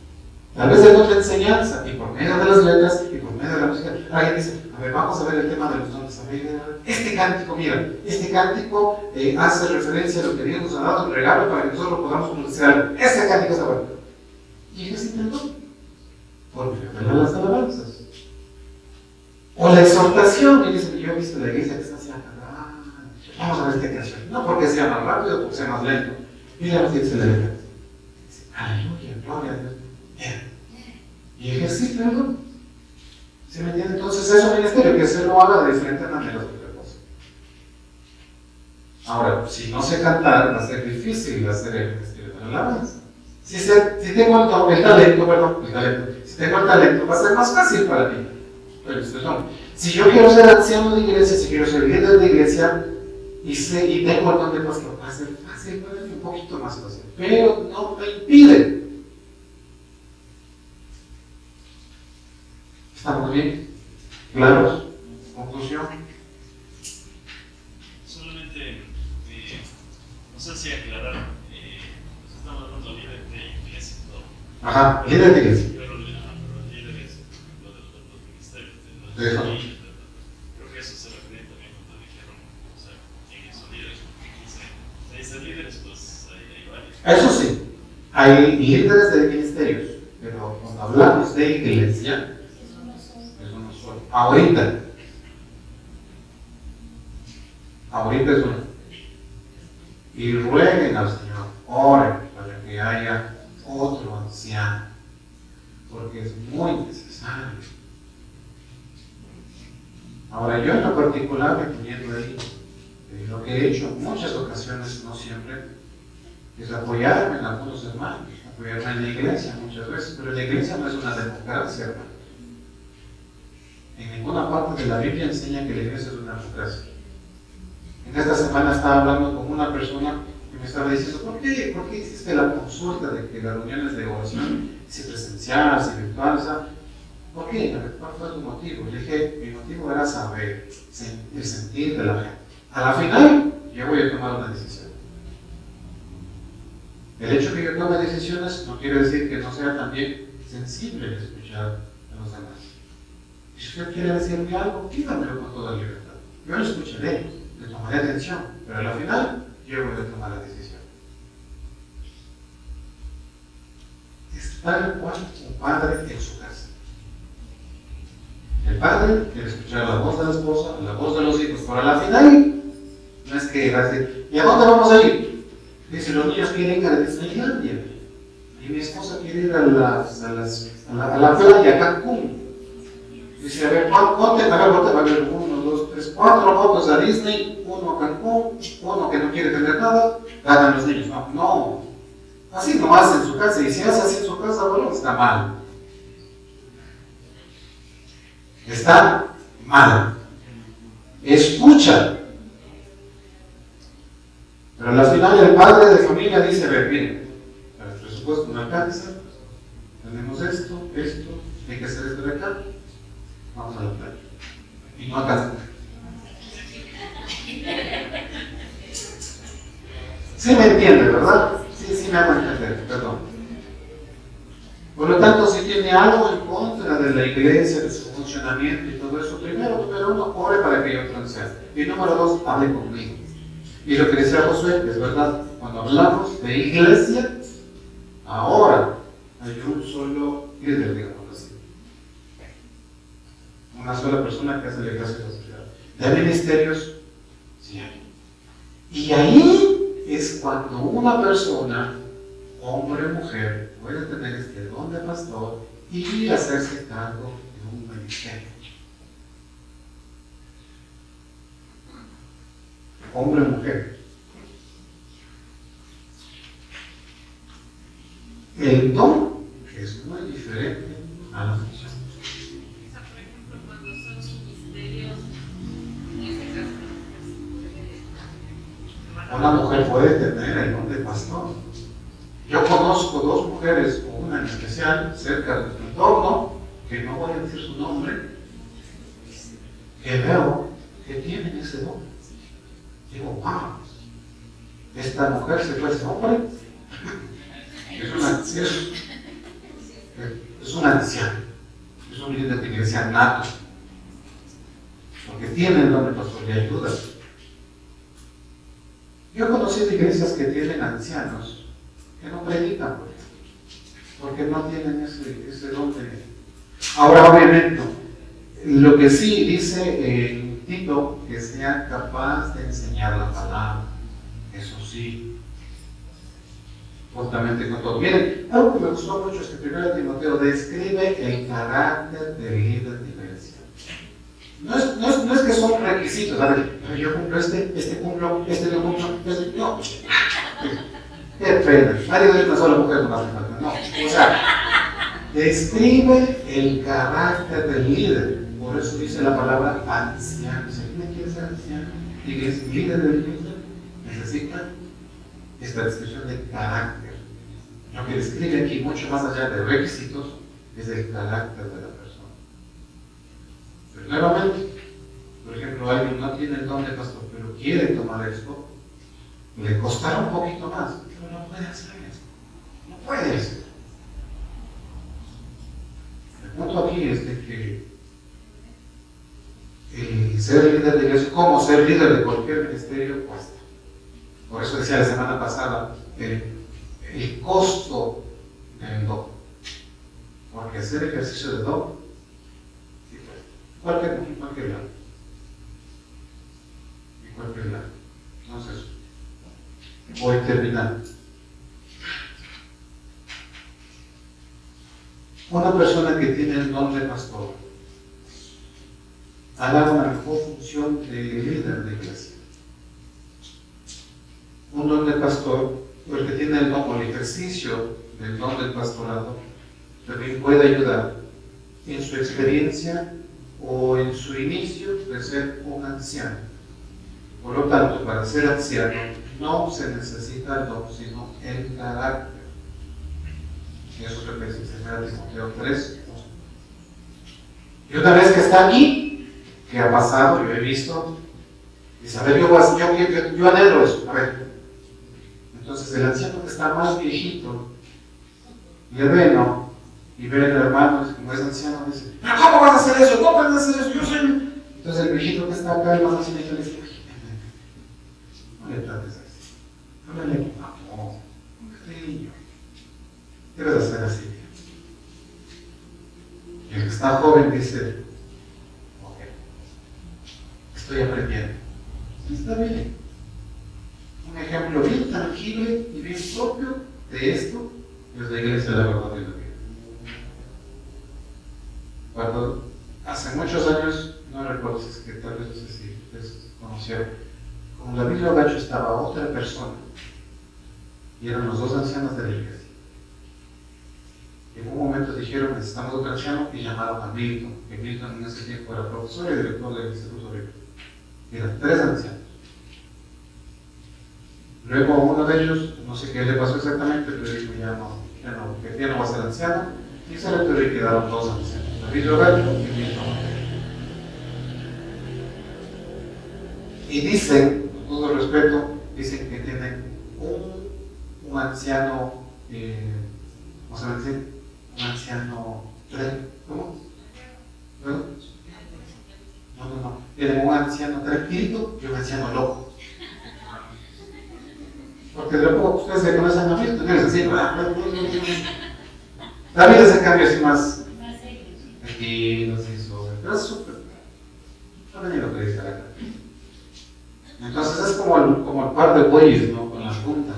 Tal vez de otra enseñanza, y por medio de las letras, y por medio de la música. Alguien dice, a ver, vamos a ver el tema de los dones. A ver, este cántico, mira, este cántico hace referencia a lo que Dios nos ha dado el regalo para que nosotros podamos conocer. Este cántico está bueno. Y ellos intentan, porque me las alabanzas. O la exhortación, y dicen, yo he visto la iglesia que está haciendo, vamos a ver esta canción. No porque sea más rápido, porque sea más lento. Mira lo que dice la letra. Aleluya, gloria a Dios. Bien. Y ejercita el don. ¿Sí me entiende? Entonces es un ministerio que se lo haga de diferentes maneras de otra cosa. Ahora, si no sé cantar, va a ser difícil hacer el ministerio de la alabanza. Si tengo el talento, si tengo el talento, va a ser más fácil para mí. Pero si yo quiero ser anciano de iglesia, si quiero ser líder de iglesia y tengo el don de pastor, va a ser fácil para mí, un poquito más fácil. Pero no me impide. ¿Estamos bien? ¿Claros? ¿Conclusión? Solamente, no sé si aclarar, estamos hablando de líder de iglesia y todo. Ajá, líder de iglesia. Pero líder es lo de los ministerios, de los líderes. Creo que eso se refiere también cuando dijeron, o sea, quiénes son líderes, porque se dicen líderes, pues hay varios. Eso sí, hay líderes de ministerios, pero cuando hablamos de iglesia, eso no solo. Ahorita es uno. Y rueguen al Señor, oren para que haya otro anciano, porque es muy necesario. Ahora, yo en lo particular, incluyendo ahí, lo que he hecho en muchas ocasiones, no siempre, es apoyarme en algunos hermanos, apoyarme en la iglesia muchas veces, pero la iglesia no es una democracia, hermano. En ninguna parte de la Biblia enseña que la iglesia es una democracia. En esta semana semana estaba hablando con una persona que me estaba diciendo, ¿por qué hiciste la consulta de que las reuniones de oración, si presencial, si virtual, ¿por qué? ¿Cuál fue tu motivo? Le dije, mi motivo era saber, el sentir de la gente. A la final, yo voy a tomar una decisión. El hecho que yo tome decisiones no quiere decir que no sea también sensible de escuchar a los demás. Si usted quiere decirme algo, dígamelo con toda libertad. Yo lo escucharé, le tomaré atención, pero a la final yo voy a tomar la decisión. Es tal cual un padre en su casa. El padre quiere escuchar la voz de la esposa, la voz de los hijos, pero a la final no es que va a decir, ¿y a dónde vamos a ir? Dice, los niños quieren ir a Disneylandia y mi esposa quiere ir a la playa, a Cancún. Dice, a ver, ponte, a ver, 1, 2, 3, 4 votos a Disney, 1 a Cancún, 1 que no quiere tener nada, ganan los niños. No, así no hace en su casa, y si hace así en su casa, bueno, está mal. Está mal. Escucha. Pero al final el padre de familia dice, a ver, miren, para el presupuesto no alcanza, tenemos esto, hay que hacer esto de acá, vamos a la playa. Y no alcanza. Sí me entiende, ¿verdad? Sí me hago entender, perdón. Por lo tanto, si tiene algo en contra de la iglesia, de su funcionamiento y todo eso, primero, número 1, ore para que yo transcenda. Y número 2, hable conmigo. Y lo que decía Josué, es verdad, cuando hablamos de iglesia, ahora hay un solo líder, digamos así. Una sola persona que hace la iglesia social. De ministerios, sí hay. Y ahí es cuando una persona, hombre o mujer, puede tener este don de pastor y hacerse cargo de un ministerio. Hombre o mujer. El don es muy diferente a la función. O sea, por ejemplo, cuando son ministerios, en ese caso, Una mujer puede tener el don de pastor. Yo conozco 2 mujeres, una en especial, cerca de mi entorno, que no voy a decir su nombre, que veo que tienen ese don. Digo, wow, esta mujer se fue ese hombre. Es una anciana, es un líder de iglesia nato, porque tiene el don de pastor y ayuda. Yo he conocido iglesias que tienen ancianos que no predican, porque no tienen ese don de... Ahora, obviamente, lo que sí dice Tito, que sea capaz de enseñar la palabra, eso sí, juntamente con todo. Miren, algo que me gustó mucho es que 1 Timoteo describe el carácter del líder de iglesia. No es que son requisitos, a ver, yo cumplo este cumplo, no cumplo, no. Qué pena, nadie de una sola mujer nomás me falta, no. O sea, describe el carácter del líder. Por eso dice la palabra anciano. Si alguien quiere ser anciano y que es líder de la iglesia, necesita esta descripción de carácter. Lo que describe aquí, mucho más allá de requisitos, es el carácter de la persona. Pero nuevamente, por ejemplo, alguien no tiene el don de pastor, pero quiere tomar esto, le costará un poquito más, pero no puede hacer eso. No puede hacer. El punto aquí es de que ser líder de iglesia, como ser líder de cualquier ministerio, cuesta. Por eso decía la semana pasada, el costo del don. Porque hacer ejercicio de don, sí, cualquier lado. En cualquier lado. Entonces, voy terminando. Una persona que tiene el don de pastor hará una mejor función de líder de iglesia. Un don de pastor, el que tiene el don o el ejercicio del don del pastorado, también puede ayudar en su experiencia o en su inicio de ser un anciano. Por lo tanto, para para ser anciano no se necesita el don, sino el carácter. Y eso es lo que dice 2 Timoteo 3. Y una vez que está aquí, que ha pasado, yo he visto, dice, a ver, yo anhelo eso, a ver. Entonces el anciano que está más viejito, le ve, ¿no? Y ve al hermano, y como es anciano, dice, ¿pero cómo vas a hacer eso? ¿Cómo vas a hacer eso? Yo soy... Entonces el viejito que está acá, el más ancianito, le dice, no le trates así. Háblale con amor, con cariño. Debes hacer así. Y el que está joven dice, ok, estoy aprendiendo. Está bien. Un ejemplo bien tangible y bien propio de esto es la iglesia de la verdad de la vida. Cuando hace muchos años, no recuerdo si es que tal vez no sé si ustedes conocieron, con David Logacho estaba otra persona y eran los dos ancianos de la iglesia. Y en un momento dijeron, necesitamos otro anciano, y llamaron a Milton, que Milton en ese tiempo era profesor y director del Instituto Bíblico. Eran 3 ancianos. Luego uno de ellos, no sé qué le pasó exactamente, pero dijo, ya no va a ser anciano, y se le tuvo que quedaron 2 ancianos, David Logacho y Milton. Y dicen, con todo respeto, dicen que tienen un anciano, ¿cómo se va a decir? Un anciano, ¿cómo? No. Tienen un anciano tranquilo y un anciano loco. Porque de lo poco ustedes se conocen a Milton, no es así, David es en cambio así más tranquilo, así sobre, pero es súper. No venía lo que dice acá. Entonces es como el par de bueyes, ¿no? Con la punta.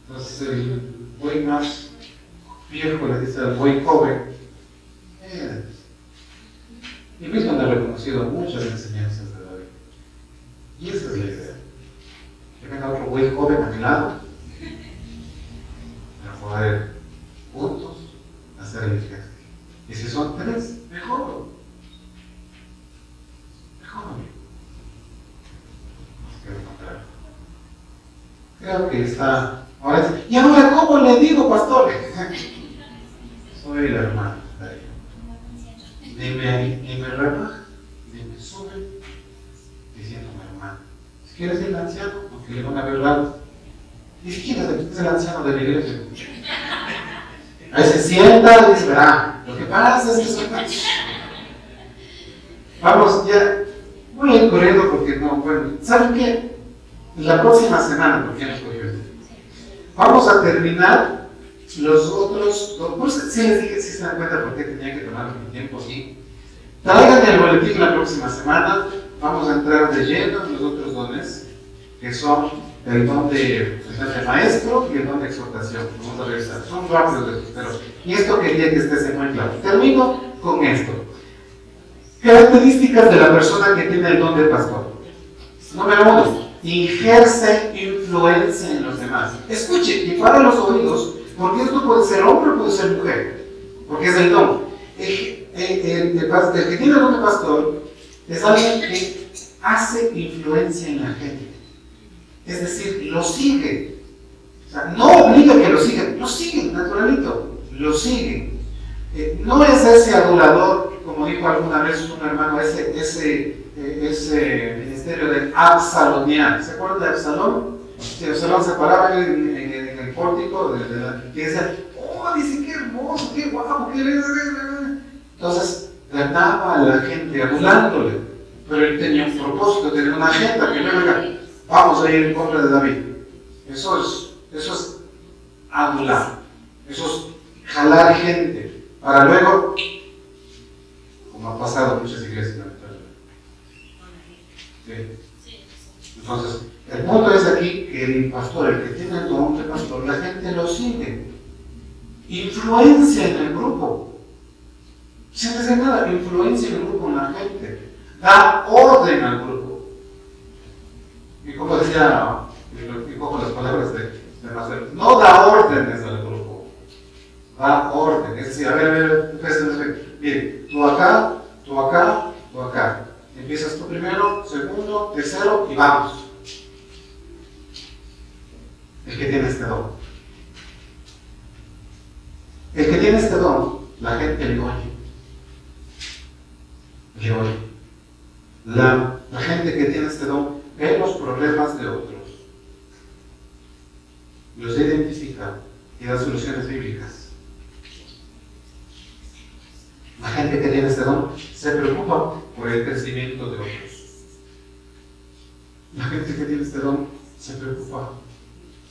Entonces el buey más viejo le dice al buey joven, y mismo ha reconocido muchas enseñanzas de David. Y esa es la idea. Que venga otro buey joven a mi lado, para poder juntos hacer el ejército. Y si son 3, mejor. Creo que está. Ahora dice, ¿y ahora cómo le digo, pastor? Soy el hermano. Ni me rebaja, ni me sube, diciéndome hermano. Si quieres ser el anciano, aunque le van a ver raro, ni siquiera es el anciano de la iglesia. Ahí se sienta y dice, verá, lo que pasa es que son. Vamos, ya. Voy a ir corriendo porque no, bueno, ¿saben qué? La próxima semana, porque ya nos cogió esto, vamos a terminar los otros dos. Pues sí les dije, si se dan cuenta por qué tenía que tomar mi tiempo aquí. Traigan el boletín la próxima semana, vamos a entrar de lleno en los otros dones, que son el don de maestro y el don de exhortación. Vamos a revisar, son rápidos, pero y esto quería que estés muy claro. Termino con esto. Características de la persona que tiene el don de pastor. Número 1, ejerce influencia en los demás. Escuche y para los oídos, porque esto puede ser hombre o puede ser mujer, porque es el don. El que tiene el don de pastor es alguien que hace influencia en la gente. Es decir, lo sigue. O sea, no obliga que lo sigan, lo siguen, naturalito, lo siguen. No es ese adulador, como dijo alguna vez un hermano, ese ministerio de absalonear. ¿Se acuerdan de Absalón? Si Absalón se paraba en el pórtico que decía, oh, dice, qué hermoso, qué guapo, qué... Entonces, ganaba a la gente adulándole, pero él tenía un propósito, tenía una agenda, que no vamos a ir en contra de David. Eso es adular, eso es jalar gente, para luego, como ha pasado en muchas iglesias, ¿sí? Entonces, el punto es aquí que el pastor, el que tiene el don de pastor, la gente lo sigue, influencia en el grupo. Sin decir nada, influencia en el grupo, en la gente, da orden al grupo. Y como decía, y cojo las palabras de Marcelo, no da órdenes al grupo, da orden. Es decir, a ver, mire, tú acá, tú acá, tú acá. Empiezas tú primero, segundo, tercero y vamos. el que tiene este don. El que tiene este don, la gente le oye. Le oye. La gente que tiene este don ve los problemas de otros, los identifica y da soluciones bíblicas. La gente que tiene este don se preocupa por el crecimiento de otros. La gente que tiene este don se preocupa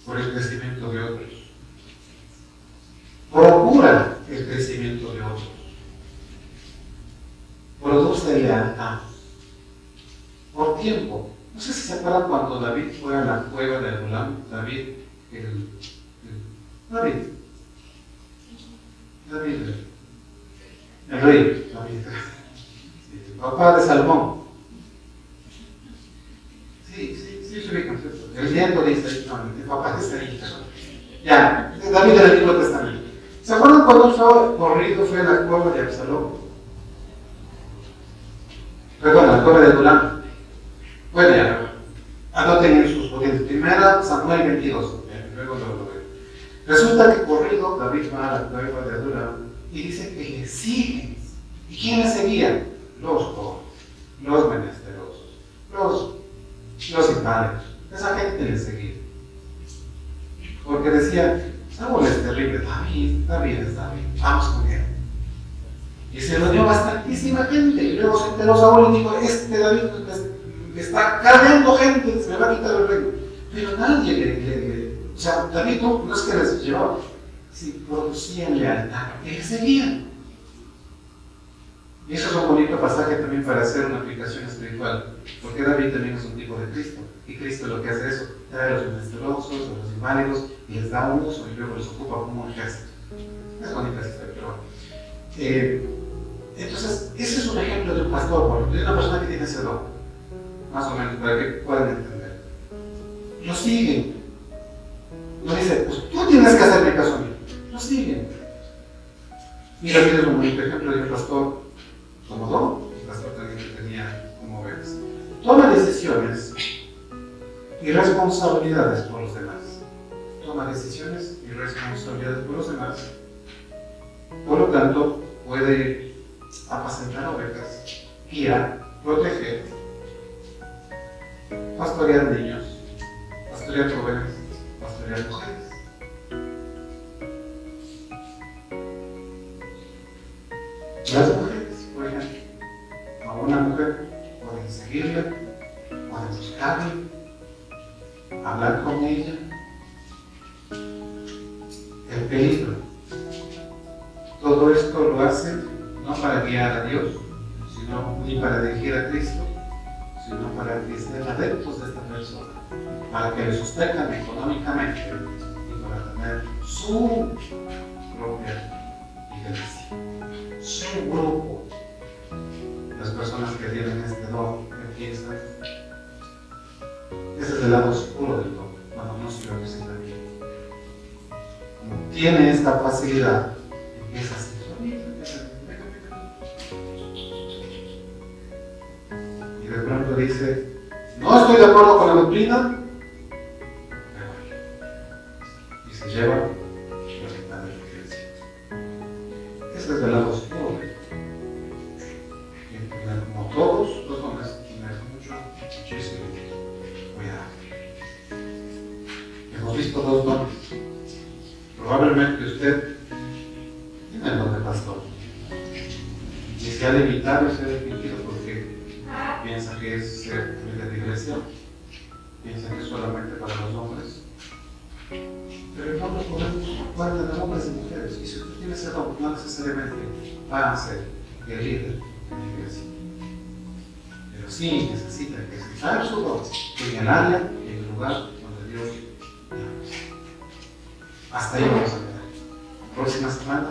por el crecimiento de otros. Procura el crecimiento de otros. Produce lealtad. Por tiempo. No sé si se acuerdan cuando David fue a la cueva de Adulam. David, el rey, David, el papá de Salomón. Sí, se ubican, ¿cierto? El nieto dice, no, el papá de esta hija. Ya, David del Antiguo Testamento. ¿Se acuerdan cuando fue corrido, fue a la cueva de Absalón? Perdón, la cueva de Adulam. Bueno, ya, anoten en sus boletines. Primera Samuel 22. Luego lo veo. Resulta que corrido David va a la cueva de Adulam y dice que le siguen. ¿Y quién le seguía? Los pobres, los menesterosos, los inválidos. Esa gente le seguía. Porque decía, Saúl es terrible, David está bien, vamos con él. Y se reunió bastantísima gente. Y luego se enteró Saúl y dijo, David me está cargando gente, me va a quitar el reino. Pero nadie o sea, David no es que les llevaba, si producían lealtad, y le seguían. Y eso es un bonito pasaje también para hacer una aplicación espiritual, porque David también es un tipo de Cristo, y Cristo lo que hace es eso, trae a los menesterosos, a los inválidos, y les da un uso y luego los ocupa como un ejército. Es bonita esa historia, pero bueno. Entonces, ese es un ejemplo de un pastor, de una persona que tiene ese don, más o menos, para que puedan entender. Lo siguen. No dice, pues tú tienes que hacerme caso a mí. Lo siguen. Mira, es un bonito ejemplo de un pastor como don, un pastor también que tenía como ovejas. Toma decisiones y responsabilidades por los demás. Toma decisiones y responsabilidades por los demás. Por lo tanto, puede apacentar ovejas, guiar, proteger, pastorear niños, pastorear jóvenes, pastorear mujeres. Las mujeres, por ejemplo, a una mujer pueden seguirla, pueden buscarla, hablar con ella. El peligro. Todo esto lo hacen no para guiar a Dios, sino ni para dirigir a Cristo, sino para que estén adeptos de esta persona, para que le sostengan económicamente y para tener su propia iglesia, su grupo. Las personas que tienen este don empiezan. Ese es el lado oscuro del don, cuando no se lo necesita bien. Como tiene esta facilidad, empieza así. Y de pronto dice, no estoy de acuerdo con la doctrina, y se lleva la mitad de la iglesia. Ese es el lado oscuro. Y como todos los hombres, tener muchísimo cuidado. Hemos visto dos dones. Probablemente usted tiene el don de pastor y se ha limitado y se ha definido porque piensa que es ser líder de iglesia, piensa que es solamente para los hombres, pero el nombre puede tener hombres y mujeres, y si usted tiene ese don, no necesariamente va a ser el líder de la iglesia, pero sí necesita ejercitar su don en el área, en el lugar donde Dios llama. Hasta ahí vamos a quedar. Próxima semana